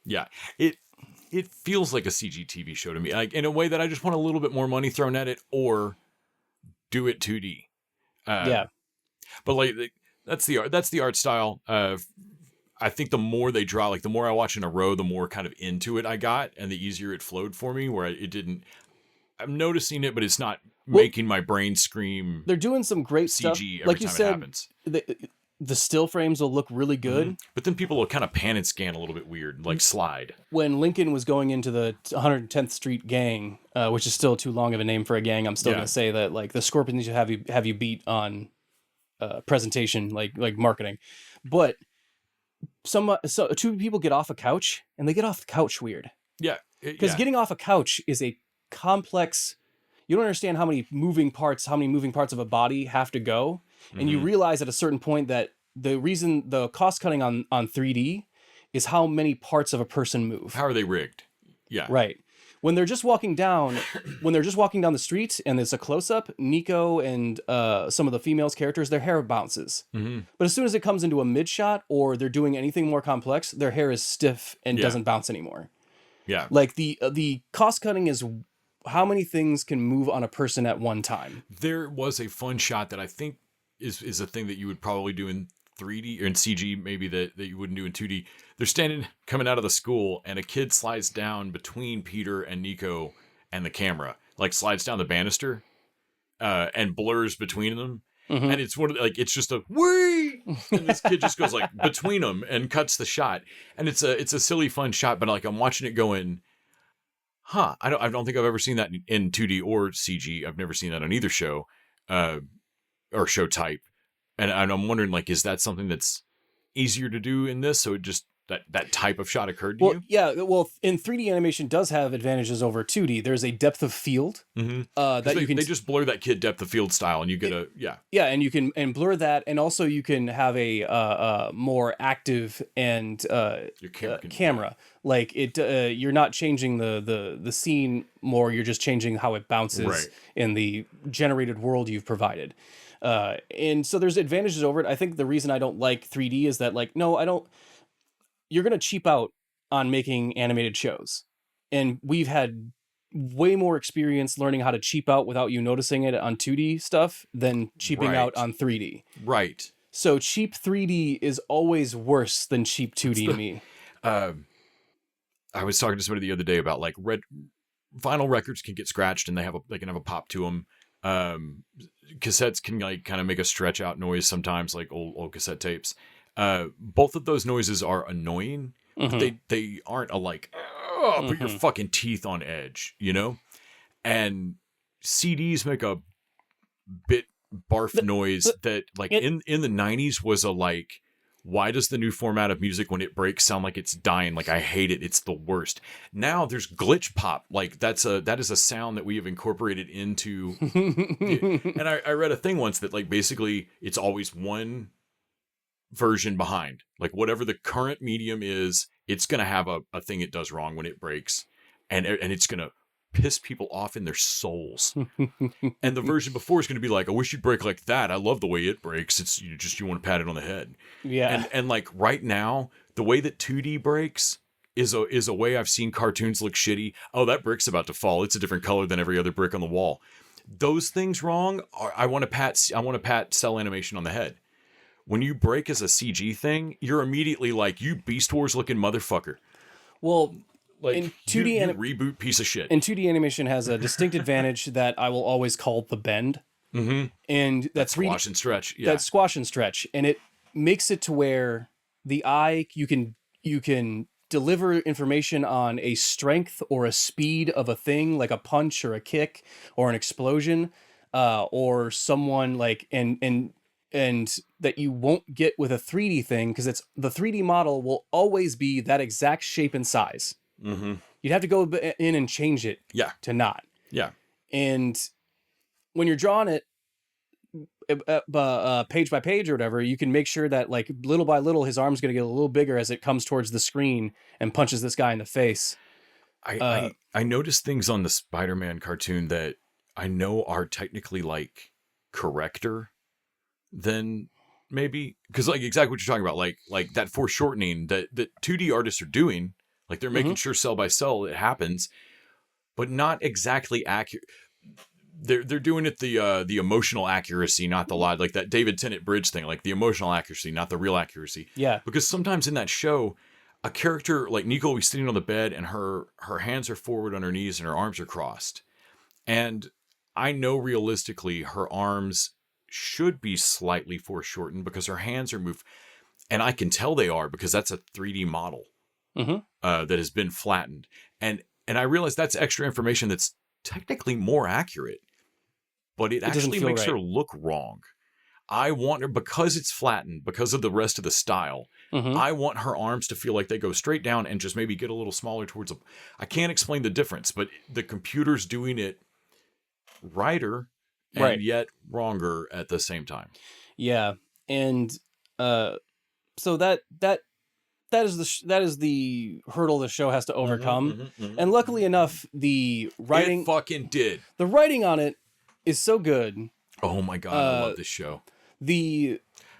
Yeah. It feels like a CG TV show to me, like in a way that I just want a little bit more money thrown at it, or do it 2D. Yeah. But like that's the art style. I think the more they draw, like the more I watch in a row, the more kind of into it I got, and the easier it flowed for me. Where it didn't. I'm noticing it, but it's not making my brain scream. They're doing some great CG stuff. every Like you time said, it happens. The still frames will look really good. Mm-hmm. But then people will kind of pan and scan a little bit weird, like slide. When Lincoln was going into the 110th Street gang, which is still too long of a name for a gang, I'm still going to say that like the Scorpions have you beat on presentation, like marketing. But so two people get off a couch and they get off the couch weird. Yeah. Because getting off a couch is a complex. You don't understand how many moving parts of a body have to go. And you realize at a certain point that the reason the cost cutting on 3D is how many parts of a person move. How are they rigged? Yeah. Right. When they're just walking down the street and there's a close up, Nico and some of the females' characters, their hair bounces. Mm-hmm. But as soon as it comes into a mid shot or they're doing anything more complex, their hair is stiff and doesn't bounce anymore. Yeah. Like the cost cutting is how many things can move on a person at one time. There was a fun shot that I think is a thing that you would probably do in 3D or in CG, maybe that you wouldn't do in 2D. They're coming out of the school, and a kid slides down between Peter and Nico and the camera, like slides down the banister, and blurs between them. Mm-hmm. And it's it's just a whee, and this kid just goes like between them and cuts the shot. And it's a silly fun shot, but like I'm watching it going, huh? I don't think I've ever seen that in 2D or CG. I've never seen that on either show. Or show type, and I'm wondering, like, is that something that's easier to do in this? So it just that type of shot occurred to you? Yeah. Well, in 3D animation does have advantages over 2D. There's a depth of field that you can. They just blur that kid depth of field style, and you get and you can blur that, and also you can have a more active and your camera. Like it, you're not changing the scene more. You're just changing how it bounces in the generated world you've provided. And so there's advantages over it. I think the reason I don't like 3D is that you're going to cheap out on making animated shows. And we've had way more experience learning how to cheap out without you noticing it on 2D stuff than cheaping out on 3D. Right. So cheap 3D is always worse than cheap 2D to me. I was talking to somebody the other day about like vinyl records can get scratched and they can have a pop to them. Cassettes can like kind of make a stretch out noise sometimes, like old cassette tapes. Both of those noises are annoying, but they aren't put your fucking teeth on edge, you know? And CDs make a bit barf noise that like in the 90s was why does the new format of music when it breaks sound like it's dying? Like I hate it. It's the worst. Now there's glitch pop. Like that is a sound that we have incorporated into. And I read a thing once that like basically it's always one version behind. Like whatever the current medium is, it's gonna have a thing it does wrong when it breaks, and it's gonna piss people off in their souls. And the version before is going to be like, I wish you'd break like that. I love the way it breaks. It's you want to pat it on the head. Yeah. And like right now, the way that 2D breaks is a way I've seen cartoons look shitty. Oh, that brick's about to fall. It's a different color than every other brick on the wall. Those things wrong. I want to pat cell animation on the head. When you break as a CG thing, you're immediately like, you Beast Wars looking motherfucker. Well, like in 2D you reboot piece of shit. And 2D animation has a distinct advantage that I will always call the bend. Mm-hmm. And that's squash and stretch. Yeah. That squash and stretch. And it makes it to where the eye, you can you can deliver information on a strength or a speed of a thing, like a punch or a kick or an explosion, or someone like and that you won't get with a 3D thing, because it's the 3D model will always be that exact shape and size. Mm-hmm. You'd have to go in and change it to not. Yeah. And when you're drawing it page by page or whatever, you can make sure that like little by little his arm's going to get a little bigger as it comes towards the screen and punches this guy in the face. I noticed things on the Spider-Man cartoon that I know are technically like correcter than maybe, because like exactly what you're talking about, like that foreshortening that 2D artists are doing, like they're making sure cell by cell it happens, but not exactly accurate. They're doing it the emotional accuracy, not the lot, like that David Tennant bridge thing, like the emotional accuracy, not the real accuracy. Yeah. Because sometimes in that show, a character like Nico will be sitting on the bed and her hands are forward on her knees and her arms are crossed. And I know realistically her arms should be slightly foreshortened because her hands are moved. And I can tell they are because that's a 3D model that has been flattened. And I realize that's extra information that's technically more accurate, but it actually makes her look wrong. I want her, because it's flattened, because of the rest of the style, I want her arms to feel like they go straight down and just maybe get a little smaller towards them. I can't explain the difference, but the computer's doing it righter and yet wronger at the same time. Yeah. And so that is the hurdle the show has to overcome. And luckily enough, the writing... It fucking did. The writing on it is so good. Oh my God, I love this show.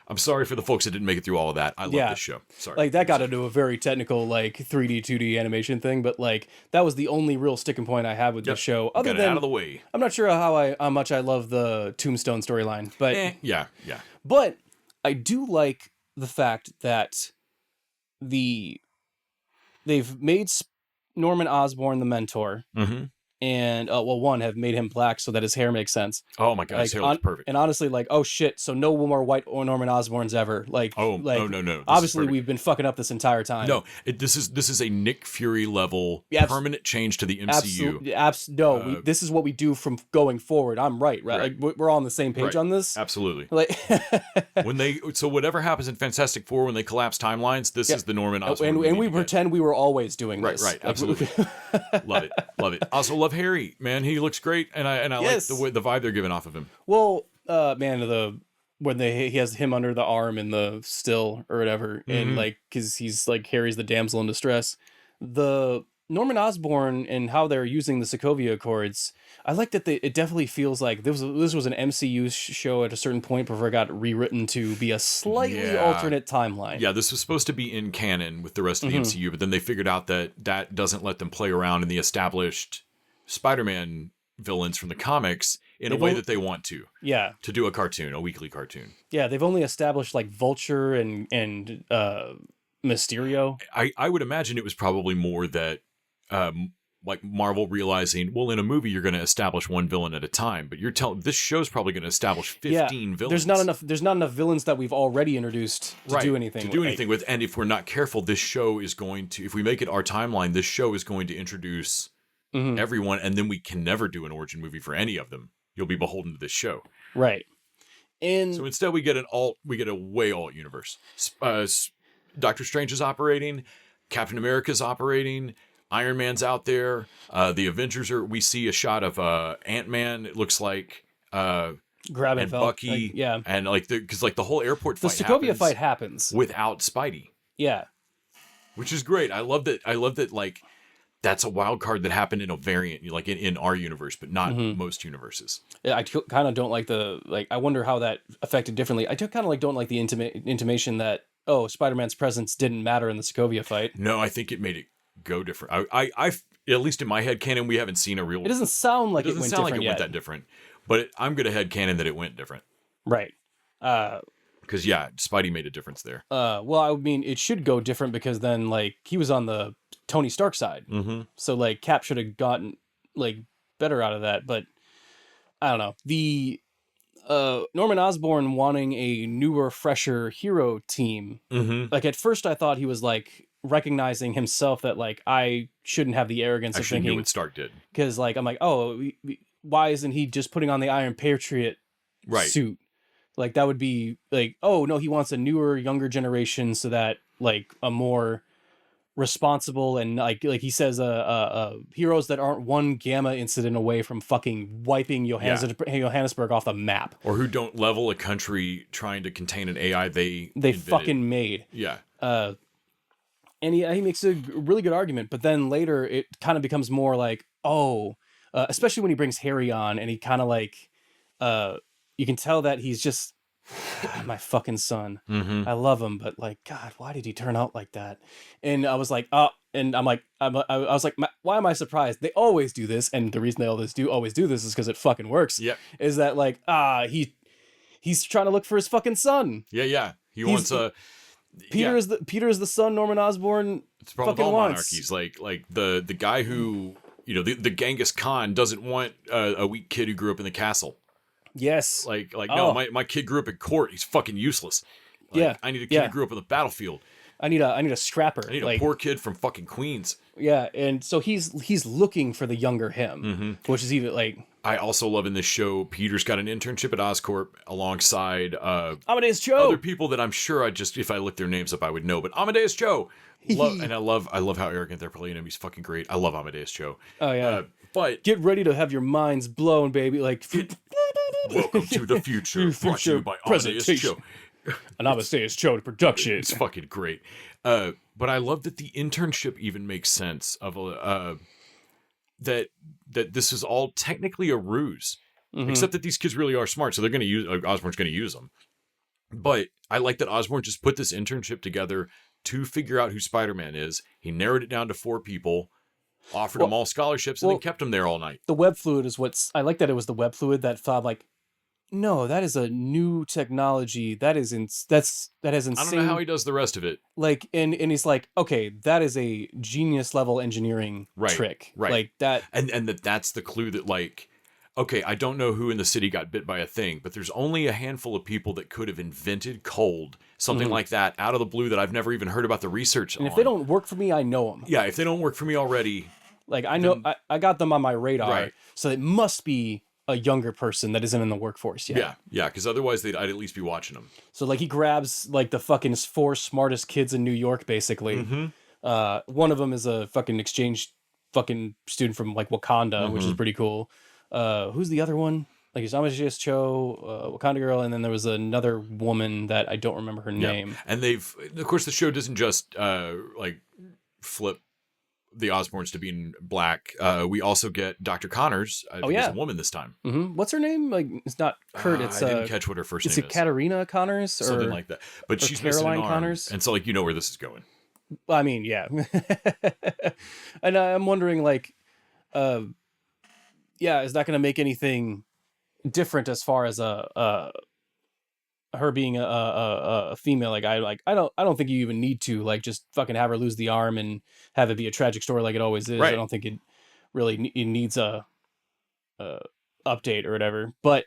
I'm sorry for the folks that didn't make it through all of that. I love this show. Sorry. Like, that got into a very technical, like, 3D, 2D animation thing, but, like, that was the only real sticking point I had with the show. Other than out of the way. I'm not sure how much I love the Tombstone storyline, but... Yeah. But I do like the fact that they've made Norman Osborn the mentor, and one, have made him black so that his hair makes sense. Oh my God, his hair looks perfect. And honestly, like, oh shit, so no more white or Norman Osborns ever. Like, no. Obviously, we've been fucking up this entire time. No, this is a Nick Fury level permanent change to the MCU. Absolutely. This is what we do from going forward. I'm right? Like, we're all on the same page on this. Absolutely. Like, so whatever happens in Fantastic Four when they collapse timelines, this is the Norman Osborn. And we pretend we were always doing this. Right. Absolutely. Love it. Also love Harry, man. He looks great, and I like the vibe they're giving off of him. Well, man, when he has him under the arm in the still or whatever, and like, because he's like Harry's the damsel in distress. The Norman Osborn and how they're using the Sokovia Accords, I like that it definitely feels like this was an MCU show at a certain point before it got rewritten to be a slightly alternate timeline. Yeah, this was supposed to be in canon with the rest of the MCU, but then they figured out that doesn't let them play around in the established Spider-Man villains from the comics in a way that they want to. Yeah. To do a weekly cartoon. Yeah, they've only established like Vulture and Mysterio. I would imagine it was probably more that like Marvel realizing, well, in a movie you're going to establish one villain at a time, but you're telling this show's probably going to establish 15 villains. There's not enough villains that we've already introduced to do anything with. And if we're not careful, this show is going to, if we make it our timeline, this show is going to introduce everyone, and then we can never do an origin movie for any of them. You'll be beholden to this show. Right. And so instead we get a way alt universe. Doctor Strange is operating, Captain America's operating, Iron Man's out there, the Avengers we see a shot of Ant-Man, it looks like grabbing and Bucky, and like because the whole airport fight, the Sokovia fight happens without Spidey. Yeah. Which is great. I love that like that's a wild card that happened in a variant, like in our universe, but not most universes. Yeah, I kind of don't like I wonder how that affected differently. I kind of don't like the intimation that, Spider-Man's presence didn't matter in the Sokovia fight. No, I think it made it go different. I at least in my head canon, we haven't seen a real. It doesn't sound like it went different went that different, but I'm gonna head canon that it went different. Right. Because Spidey made a difference there. Well, I mean, it should go different because then he was on the Tony Stark side, so Cap should have gotten better out of that. But I don't know. The Norman Osborn wanting a newer, fresher hero team. At first, I thought he was recognizing himself that like I shouldn't have the arrogance of Actually knew thinking, what Stark did. because like I'm like, oh, why isn't he just putting on the Iron Patriot Right. suit? Like that would be like, oh no, he wants a newer, younger generation so that like a more responsible and like he says heroes that aren't one gamma incident away from fucking wiping Johannesburg off the map, Or who don't level a country trying to contain an AI they invented. fucking made. Yeah. And he makes a really good argument, but then later it kind of becomes more like, oh, especially when he brings Harry on and he kind of like you can tell that he's just my fucking son. Mm-hmm. I love him, but like, God, why did he turn out like that? And I was like, oh, and I'm like, I was like, why am I surprised? They always do this, and the reason they always do this is because it fucking works. Yep. Is that like, he's trying to look for his fucking son. Yeah. He wants a Peter is the son Norman Osborn It's probably fucking all wants. monarchies. Like the guy who the Genghis Khan doesn't want a weak kid who grew up in the castle. Yes. No, my kid grew up in court. He's fucking useless. Yeah. I need a kid who grew up on the battlefield. I need a scrapper. I need a poor kid from fucking Queens. Yeah, and so he's looking for the younger him, which is even like. I also love in this show, Peter's got an internship at Oscorp alongside Amadeus Cho. Other people that I'm sure if I looked their names up, I would know. But Amadeus Cho, and I love how arrogant they're playing him. He's fucking great. I love Amadeus Cho. Oh yeah, but get ready to have your minds blown, baby. Like, welcome to the future. Brought to you by Amadeus Cho. An Amadeus Cho production. It's fucking great. But I love that the internship even makes sense of that this is all technically a ruse, except that these kids really are smart, so they're going to use Osborn's going to use them. But I like that Osborn just put this internship together to figure out who Spider-Man is. He narrowed it down to 4 people, offered them all scholarships, and then kept them there all night. The web fluid is I like that it was the web fluid that thought like, no, that is a new technology. That is insane. I don't know how he does the rest of it. Like, and he's like, okay, that is a genius level engineering trick. Right. Like that. And that's the clue that like, okay, I don't know who in the city got bit by a thing, but there's only a handful of people that could have invented cold, something like that out of the blue that I've never even heard about the research on. And if they don't work for me, I know them. Yeah. If they don't work for me already. Like I know, I got them on my radar. Right. So it must be a younger person that isn't in the workforce yet. Yeah, because otherwise I'd at least be watching them. So like he grabs like the fucking 4 smartest kids in New York, basically. One of them is a fucking exchange fucking student from like Wakanda, which is pretty cool. Who's the other one? Like it's Amadeus Cho, Wakanda girl, and then there was another woman that I don't remember her name. And of course, the show doesn't just like flip the Osborns to being black. We also get Dr. Connors. I think it's a woman this time. What's her name? Like it's not Kurt. It's I didn't catch what her first name is. Is it Katarina Connors or something like that? But she's Caroline missing an arm, Connors. and so like you know where this is going. Well, I mean, yeah. And I'm wondering, like, is that going to make anything different as far as her being a female? Like, I don't think you even need to like just fucking have her lose the arm and have it be a tragic story like it always is. Right. I don't think it really needs a update or whatever. But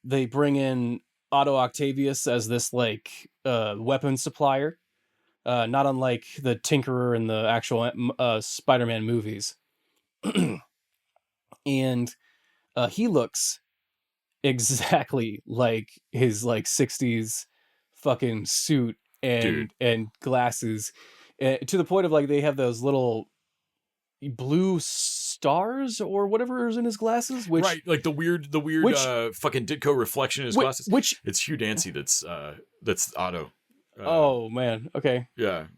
they bring in Otto Octavius as this like weapons supplier. Not unlike the Tinkerer in the actual Spider-Man movies. And he looks exactly like his like 60s fucking suit and glasses, to the point of like they have those little blue stars or whatever is in his glasses, which like the weird fucking Ditko reflection in his glasses. Which it's Hugh Dancy that's Otto. Oh man, okay. Yeah,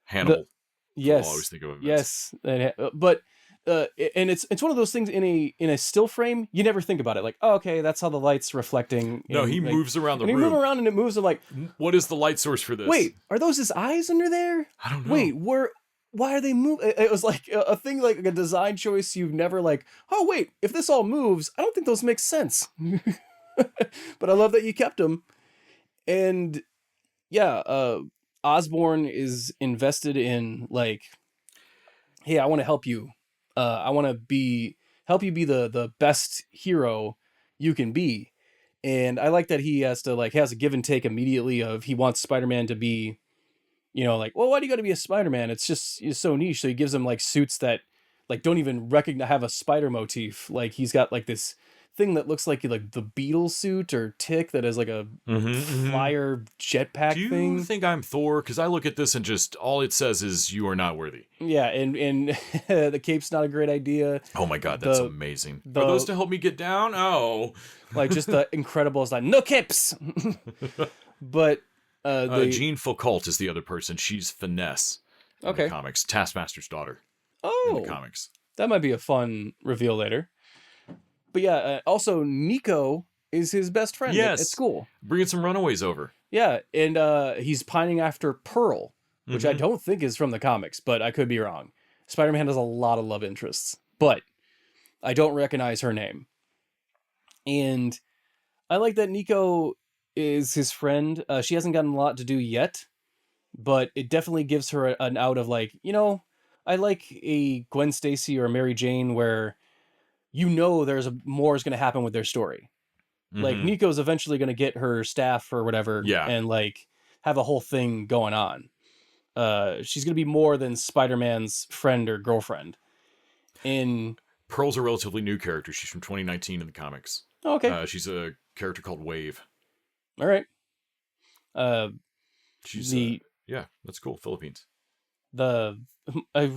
Hannibal. Yes, I'll always think of him. Yes, but and it's one of those things in a still frame you never think about it. Like, oh, okay, that's how the light's reflecting. No, he moves around the room. He moves around and it moves. I'm like, what is the light source for this? Wait, are those his eyes under there? I don't know. Wait, why are they moving? It was like a thing, like a design choice you've never like. Oh wait, if this all moves, I don't think those make sense. But I love that you kept them, and. Yeah, Osborn is invested in like, hey, I want to help you. I want to help you be the best hero you can be. And I like that he has a give and take immediately of he wants Spider-Man to be, you know, like, well, why do you got to be a Spider-Man? It's so niche. So he gives him like suits that like don't even have a spider motif. Like he's got like this thing that looks like the Beetle suit or Tick that has like a flyer jetpack Do you thing. think I'm Thor? Because I look at this and just all it says is you are not worthy. Yeah, and the cape's not a great idea. Oh my god, that's amazing. the- Are those to help me get down? Oh. Like just the Incredibles, like no capes. But Jean Foucault is the other person. She's Finesse in the comics. Taskmaster's daughter in the comics. That might be a fun reveal later. But yeah, also Nico is his best friend at school. Bringing some runaways over. Yeah, and he's pining after Pearl, which I don't think is from the comics, but I could be wrong. Spider-Man has a lot of love interests, but I don't recognize her name. And I like that Nico is his friend. She hasn't gotten a lot to do yet, but it definitely gives her an out of like, you know, I like a Gwen Stacy or a Mary Jane where you know there's more is going to happen with their story. Like Nico's eventually going to get her staff or whatever and like have a whole thing going on. She's going to be more than Spider-Man's friend or girlfriend. Pearl's a relatively new character. She's from 2019 in the comics. Oh, okay. She's a character called Wave. All right. She's yeah, that's cool. Philippines. Was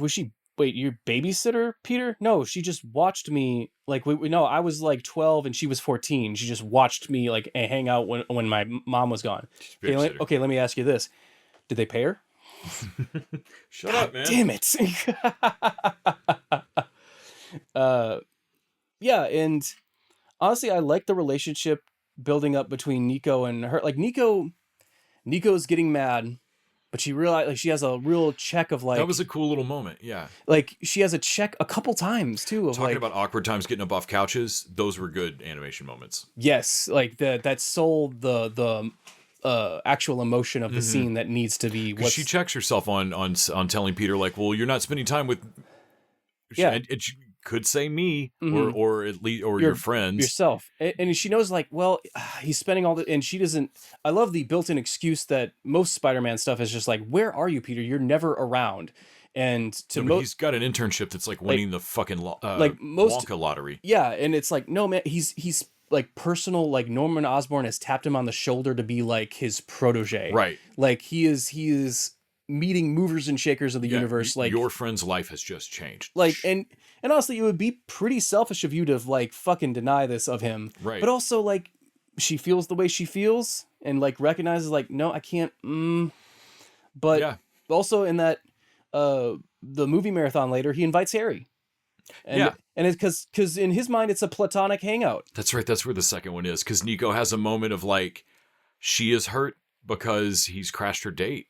she? Wait, your babysitter, Peter? No, she just watched me. Like we no, I was like 12 and she was 14. She just watched me like hang out when my mom was gone. Okay, let me ask you this: did they pay her? Shut up, man! Damn it! Yeah, and honestly, I like the relationship building up between Nico and her. Like Nico's getting mad. But she realized like she has a real check of like that was a cool little moment, yeah. Like she has a check a couple times too of talking like, about awkward times getting up off couches. Those were good animation moments. Yes, like that sold the actual emotion of the scene that needs to be. Because she checks herself on telling Peter like, well, you're not spending time with. Yeah, and she could say me or at least or your friends yourself, and she knows like, well, he's spending all the, and she doesn't. I love the built-in excuse that most Spider-Man stuff is just like, where are you, Peter? You're never around. And he's got an internship that's like winning the fucking Wonka lottery. Yeah, and it's like, no man, he's like personal. Like Norman Osborn has tapped him on the shoulder to be like his protege. Right. Like he is meeting movers and shakers of the universe. Like your friend's life has just changed. Like and honestly, it would be pretty selfish of you to like fucking deny this of him. Right. But also like she feels the way she feels and like recognizes like, no, I can't. But also in that the movie marathon later, he invites Harry. And, and it's because in his mind it's a platonic hangout. That's right. That's where the second one is. Because Nico has a moment of like, she is hurt because he's crashed her date.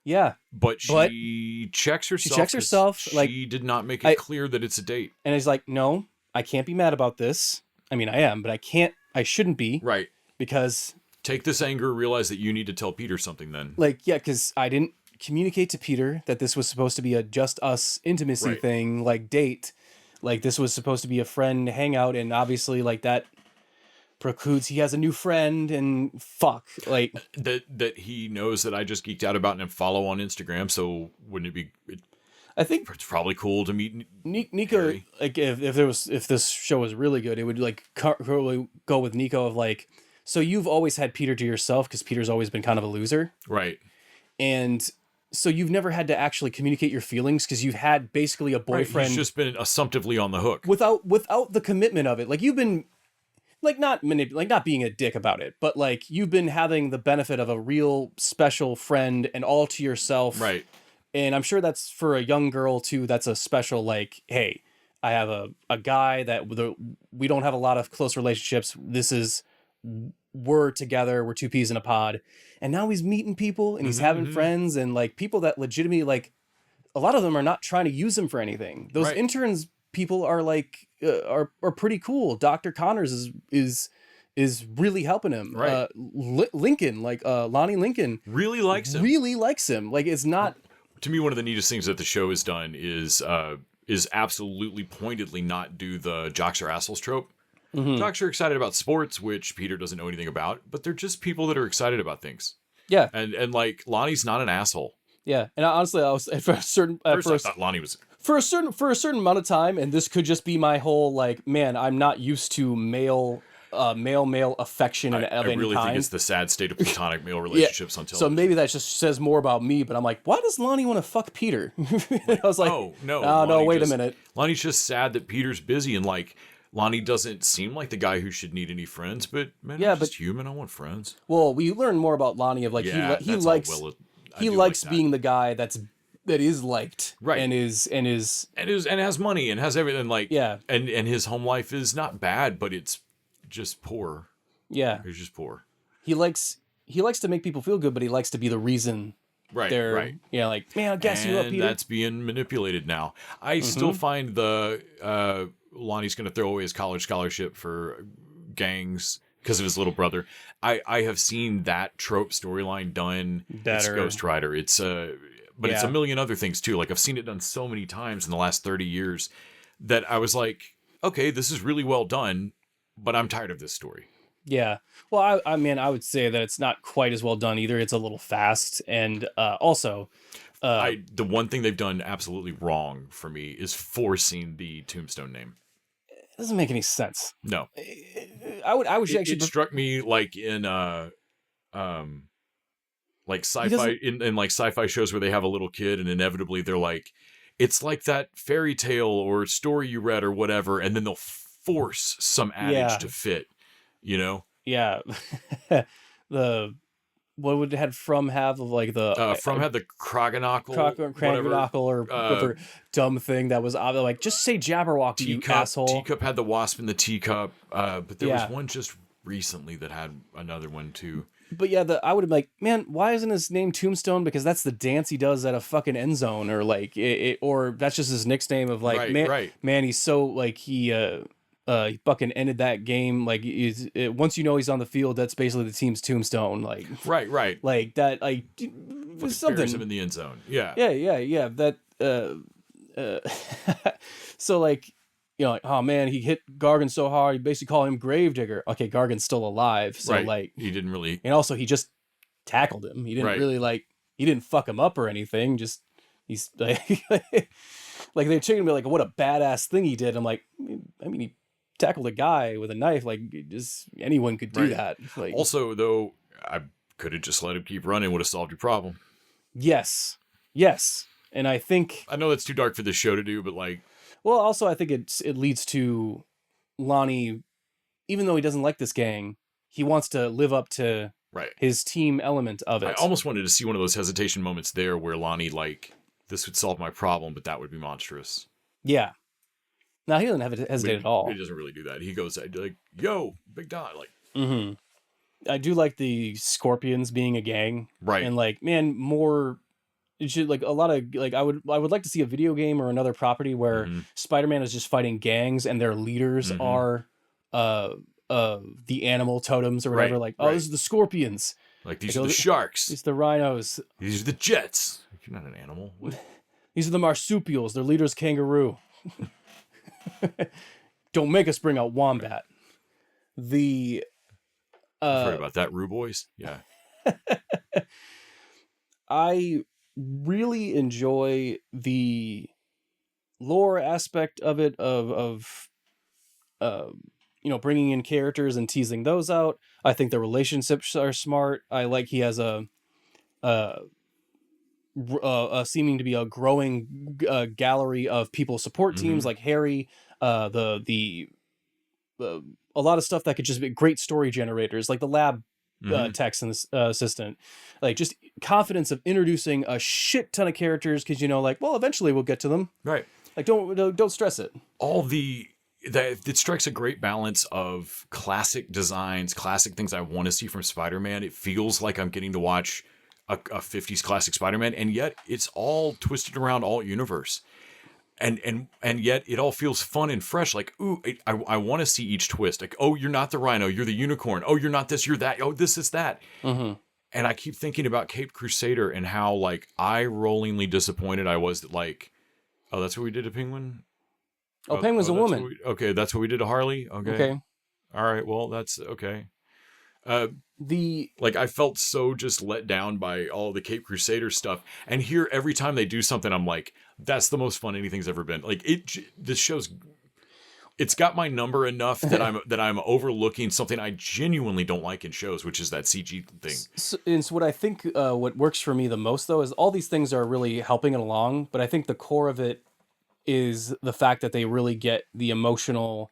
Yeah, but she checks herself. She checks herself. Like she did not make it clear that it's a date. And he's like, no, I can't be mad about this. I mean, I am, but I can't. I shouldn't be. Right. Because take this anger. Realize that you need to tell Peter something. Then. Like, yeah, because I didn't communicate to Peter that this was supposed to be a just us intimacy thing, like date. Like this was supposed to be a friend hangout, and obviously, like that precludes he has a new friend and fuck like that he knows that I just geeked out about and follow on Instagram. So wouldn't it be? I think it's probably cool to meet Nico. Harry. Like if this show was really good, it would like probably go with Nico of like, so you've always had Peter to yourself because Peter's always been kind of a loser, right? And so you've never had to actually communicate your feelings because you've had basically a boyfriend. Right. He's just been assumptively on the hook without the commitment of it. Like you've been. Like not being a dick about it, but like you've been having the benefit of a real special friend and all to yourself. Right. And I'm sure that's for a young girl too. That's a special like, hey, I have a guy that we don't have a lot of close relationships. We're together. We're two peas in a pod. And now he's meeting people and he's having friends and like people that legitimately like a lot of them are not trying to use him for anything. Those interns people are like are pretty cool. Dr. Connors is really helping him. Right. Lincoln, like Lonnie Lincoln, really likes him. Like it's not. To me, one of the neatest things that the show has done is absolutely pointedly not do the jocks are assholes trope. Jocks are excited about sports, which Peter doesn't know anything about, but they're just people that are excited about things. Yeah, and like Lonnie's not an asshole. Yeah, and honestly, I was for a certain First, I thought Lonnie was. for a certain amount of time, and this could just be my whole like, man, I'm not used to male affection of I any really kind. think it's the sad state of platonic male relationships on So television. maybe that just says more about me. But I'm like, why does Lonnie want to fuck Peter? I was like, oh no, no, Lonnie wait just- a minute. Lonnie's just sad that Peter's busy, and like Lonnie doesn't seem like the guy who should need any friends. But man, Yeah, I'm just human. I want friends. Well, we learn more about Lonnie of like Yeah, he that's all likes well- I he do likes like that. being the guy that is liked, Right. and and has money and has everything. Like Yeah. and his home life is not bad, but it's just poor. yeah. He's just poor. He likes to make people feel good, but he likes to be the reason Right, they're right. like, man, I'll gas you up, And Peter. that's being manipulated now. I still find the Lonnie's going to throw away his college scholarship for gangs because of his little brother. I have seen that trope storyline done. It's Better. Ghost Rider. It's but it's a Yeah. million other things too. Like I've seen it done so many times in the last 30 years that I was like, okay, this is really well done, but I'm tired of this story. Yeah. Well, I mean, I would say that it's not quite as well done either. It's a little fast, and also, The one thing they've done absolutely wrong for me is forcing the Tombstone name. it doesn't make any sense. No. I would It actually struck me like in like sci-fi in like sci-fi shows where they have a little kid and inevitably they're like, it's like that fairy tale or story you read or whatever, and then they'll force some adage to fit, you know? yeah. What would had From have of like the From had the Croganockle, Cranbernockle or whatever dumb thing that was like, just say Jabberwock, you asshole. Teacup had the wasp in the teacup, but there Yeah. was one just recently that had another one too. But yeah, I would have been like, man, why isn't his name Tombstone? Because that's the dance he does at a fucking end zone, or like, or that's just his nickname of like, man, he's so like he fucking ended that game. Like, once you know he's on the field, that's basically the team's tombstone. Like, Right. like that, like Buries something. him in the end zone. Yeah. Yeah. That, so like, you know, like, oh man, he hit Gargan so hard, you basically call him Gravedigger. Okay, Gargan's still alive, so right. like, he didn't really. and also he just tackled him. He didn't really like, he didn't fuck him up or anything. Just he's like, like they're taking me like, what a badass thing he did. I'm like, I mean, he tackled a guy with a knife. Like, just anyone could do that. Like, Also, though, I could have just let him keep running. Would have solved your problem. yes, and I think. I know that's too dark for this show to do, but like. Well, also, I think it leads to Lonnie, even though he doesn't like this gang, he wants to live up to his team element of it. I almost wanted to see one of those hesitation moments there where Lonnie, like, this would solve my problem, but that would be monstrous. Yeah. Now, he doesn't have to hesitate at all. He doesn't really do that. He goes, like, yo, Big Don. Like, Mm-hmm. I do like the Scorpions being a gang. Right. And, like, man, more... It should like a lot of like I would like to see a video game or another property where Spider-Man is just fighting gangs and their leaders are the animal totems or whatever. Like, oh, this is the Scorpions. Like, these are the sharks. These are the rhinos. These are the jets. You're not an animal. What? These are the marsupials. Their leader's kangaroo. Don't make us bring out Wombat. The I've heard about that, Rue Boys. Yeah. I really enjoy the lore aspect of it, of you know, bringing in characters and teasing those out. I think the relationships are smart. I like he has a seeming to be a growing gallery of people support teams like Harry, a lot of stuff that could just be great story generators, like the lab techs and assistant, like just confidence of introducing a shit ton of characters because you know, like, well, eventually we'll get to them. Right. Like, don't stress it. It strikes a great balance of classic designs, classic things I want to see from Spider-Man. It feels like I'm getting to watch a 50s classic Spider-Man, and yet it's all twisted around alt universe. And yet it all feels fun and fresh. Like, ooh, I want to see each twist. Like, oh, you're not the Rhino, you're the Unicorn. Oh, you're not this, you're that. Oh, this is that. And I keep thinking about Caped Crusader and how, like, eye-rollingly disappointed I was that, like, oh, that's what we did to Penguin? Oh, Penguin's a woman. Okay, that's what we did to Harley? Okay. Okay. All right, well, that's okay. Like, I felt so just let down by all the Cape Crusader stuff. And here, every time they do something, I'm like, that's the most fun anything's ever been. Like, this show's, it's got my number enough that I'm overlooking something I genuinely don't like in shows, which is that CG thing. So what I think what works for me the most, though, is all these things are really helping it along. But I think the core of it is the fact that they really get the emotional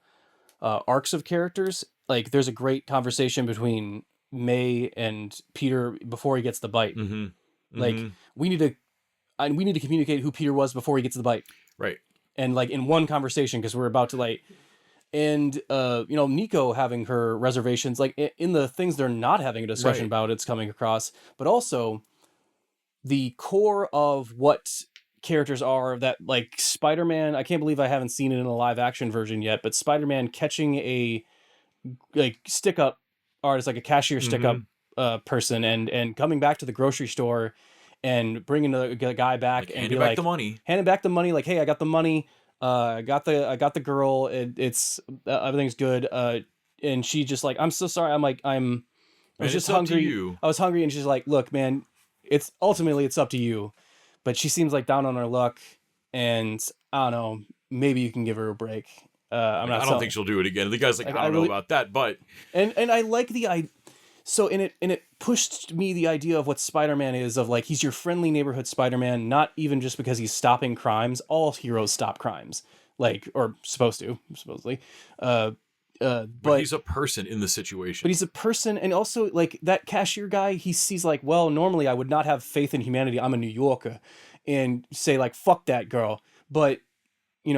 arcs of characters. Like, there's a great conversation between May and Peter before he gets the bite. Like, we need to communicate who Peter was before he gets the bite. Right. And like in one conversation, because we're about to like, and Nico having her reservations, like in the things they're not having a discussion about, it's coming across, but also the core of what characters are that, like, Spider-Man, I can't believe I haven't seen it in a live action version yet, but Spider-Man catching a like stick up artist, like a cashier stick up person, and coming back to the grocery store and bringing the guy back, like, and be like, handing back the money, like, hey, I got the money, I got the girl, it's everything's good, and she just like, I'm so sorry, I was just hungry, I was hungry, and she's like, look, man, it's up to you, but she seems like down on her luck, and I don't know, maybe you can give her a break. I don't think she'll do it again. The guy's like, I don't know about that, but and I like the idea. So it pushed me the idea of what Spider-Man is, of like, he's your friendly neighborhood Spider-Man, not even just because he's stopping crimes. All heroes stop crimes, like, or supposedly. But he's a person in the situation. But he's a person, and also like that cashier guy, he sees like, well, normally I would not have faith in humanity. I'm a New Yorker, and say like, fuck that girl. But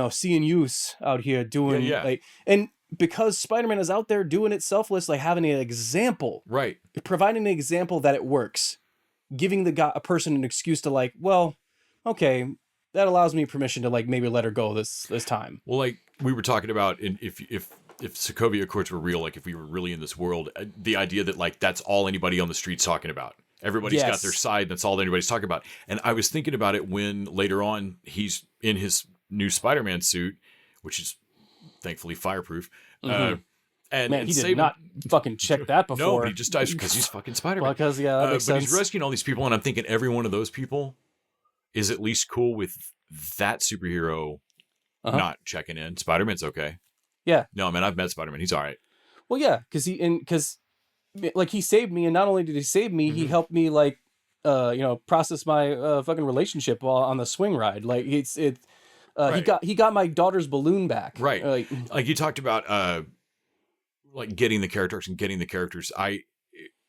seeing use out here doing like, and because Spider-Man is out there doing it selfless, like having an example, right? Providing an example that it works, giving a person an excuse to like, well, okay, that allows me permission to like maybe let her go this time. Well, like we were talking about, if Sokovia Accords were real, like if we were really in this world, the idea that like that's all anybody on the street's talking about. Everybody's got their side. That's all anybody's talking about. And I was thinking about it when later on he's in his new Spider-Man suit, which is thankfully fireproof. And man, he did not fucking check that before. No, but he just dies because he's fucking Spider-Man. Well, because that makes sense. He's rescuing all these people, and I'm thinking every one of those people is at least cool with that superhero not checking in. Spider-Man's okay. Yeah. No, man, I've met Spider-Man. He's all right. Well, yeah, because he saved me, and not only did he save me, he helped me like process my fucking relationship while on the swing ride. Like he got my daughter's balloon back. Right. Like you talked about like getting the characters and getting the characters.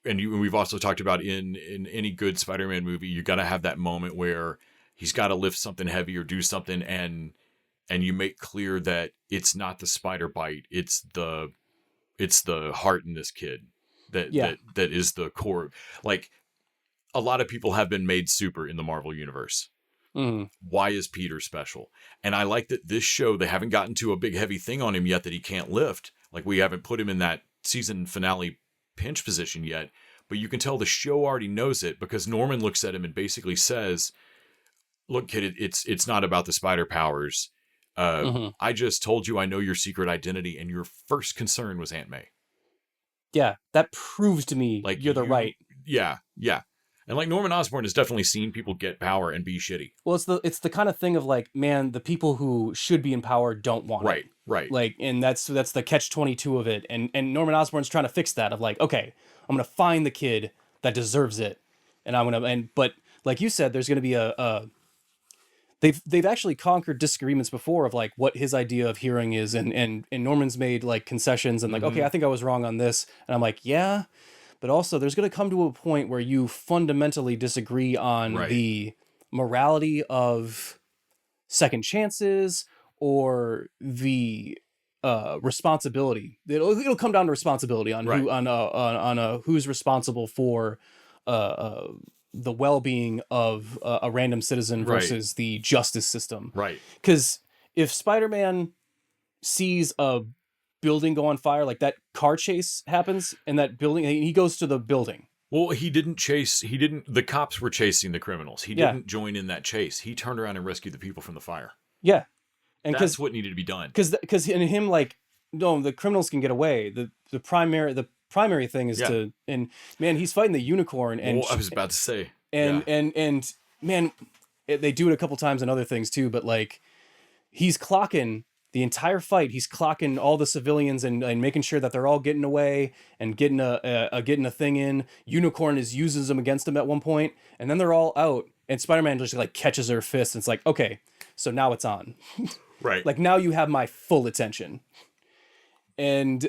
We've also talked about in any good Spider-Man movie, you got to have that moment where he's got to lift something heavy or do something, and you make clear that it's not the spider bite, it's the heart in this kid that is the core. Like, a lot of people have been made super in the Marvel universe. Why is Peter special? And I like that this show, they haven't gotten to a big heavy thing on him yet that he can't lift. Like, we haven't put him in that season finale pinch position yet, but you can tell the show already knows it, because Norman looks at him and basically says, look, kid, it's not about the spider powers. I just told you I know your secret identity, and your first concern was Aunt May. Yeah, that proves to me like you're the right. Yeah. And like, Norman Osborn has definitely seen people get power and be shitty. Well, it's the kind of thing of like, man, the people who should be in power don't want it. Right. Like, and that's the catch-22 of it. And Norman Osborn's trying to fix that, of like, okay, I'm gonna find the kid that deserves it, and but like you said, there's gonna be they've actually conquered disagreements before of like what his idea of hearing is, and Norman's made like concessions and like, okay, I think I was wrong on this, and I'm like, yeah. But also, there's going to come to a point where you fundamentally disagree on the morality of second chances, or the responsibility. It'll come down to responsibility on who's responsible for the well-being of a random citizen versus the justice system. Right. Because if Spider-Man sees a building go on fire, like that car chase happens in that building, and he goes to the building. Well, the cops were chasing the criminals. He didn't join in that chase. He turned around and rescued the people from the fire. Yeah. And that's what needed to be done. Because in him, like, no, the criminals can get away. The primary thing is Yeah. and man, he's fighting the unicorn, and Well, I was about to say. and yeah. and man, they do it a couple times in other things too, but like he's clocking the entire fight. He's clocking all the civilians and making sure that they're all getting away and getting a thing in. Unicorn uses them against him at one point, and then they're all out, and Spider-Man just like catches her fist, and it's like, okay, so now it's on. Right. Like now you have my full attention. And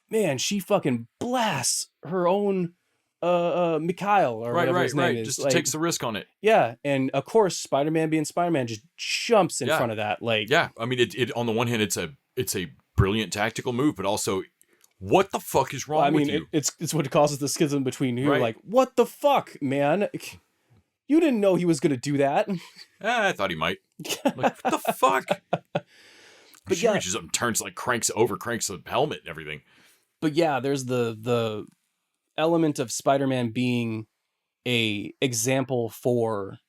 man, she fucking blasts her own Mikhail or whatever his name is. Just like, takes the risk on it. yeah, and of course, Spider-Man being Spider-Man just jumps in Yeah. front of that. Like, Yeah. I mean, it on the one hand, it's a brilliant tactical move, but also, what the fuck is wrong I mean, with you? it's what causes the schism between you. Right. Like, what the fuck, man? You didn't know he was gonna do that. I thought he might. Like, what the fuck? But She yeah. reaches up and turns, like, cranks the helmet and everything. But yeah, there's the element of Spider-Man being a example for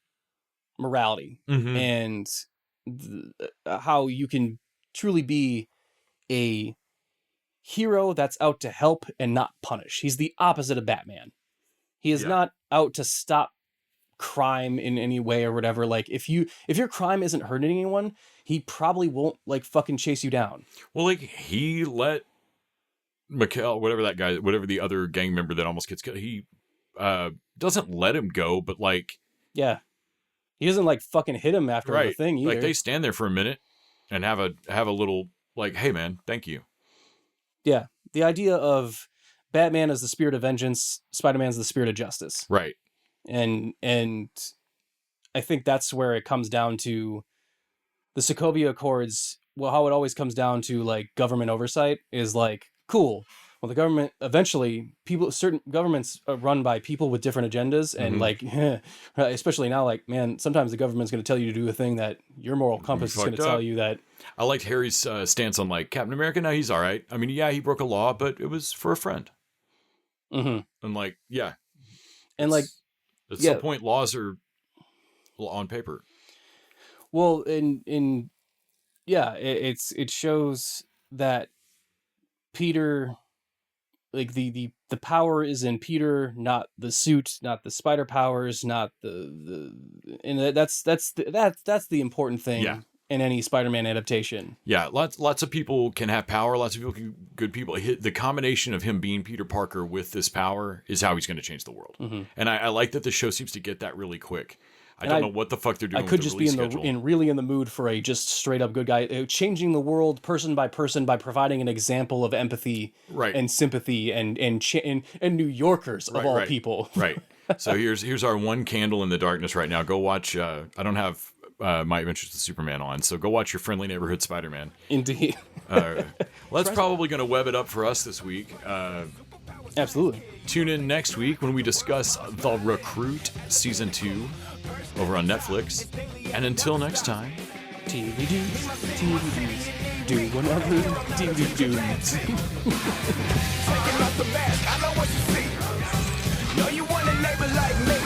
morality Mm-hmm. and how you can truly be a hero that's out to help and not punish. He's the opposite of Batman. He is Yeah. not out to stop crime in any way or whatever. Like if your crime isn't hurting anyone, he probably won't like fucking chase you down. Well, like, he let Mikhail, whatever the other gang member that almost gets killed, he doesn't let him go, but like, Yeah. He doesn't like fucking hit him after the right, thing either. like they stand there for a minute and have a little like, hey man, thank you. Yeah. The idea of Batman as the spirit of vengeance, Spider-Man's the spirit of justice. Right. And I think that's where it comes down to the Sokovia Accords. Well, how it always comes down to like government oversight is like, cool. Well, the government eventually certain governments are run by people with different agendas. And like, especially now, like, man, sometimes the government's going to tell you to do a thing that your moral compass is going to fucked tell up. you that. I liked Harry's stance on like Captain America. No, he's all right. I mean, yeah, he broke a law, but it was for a friend. Mm-hmm. And like, yeah. And like, At yeah. some point, laws are on paper. well, it shows that Peter, like the power is in Peter, not the suit, not the spider powers, not and that's the important thing Yeah. in any Spider-Man adaptation. Yeah, lots of people can have power. Lots of people can good people. The combination of him being Peter Parker with this power is how he's going to change the world. Mm-hmm. And I like that the show seems to get that really quick. I And don't know what the fuck they're doing. I could with just the be release schedule. really in the mood for a just straight up good guy, changing the world person by person by providing an example of empathy Right. and sympathy and New Yorkers of all people. Right. So here's our one candle in the darkness right now. Go watch. I don't have My Adventures with Superman on, so go watch your friendly neighborhood Spider-Man. Indeed. Well, that's probably going to web it up for us this week. Absolutely. Tune in next week when we discuss The Recruit Season 2 over on Netflix. And until next time, TV dudes, do whatever TV dudes. Taking off the mask, I know what you see. Know you want a neighbor like me.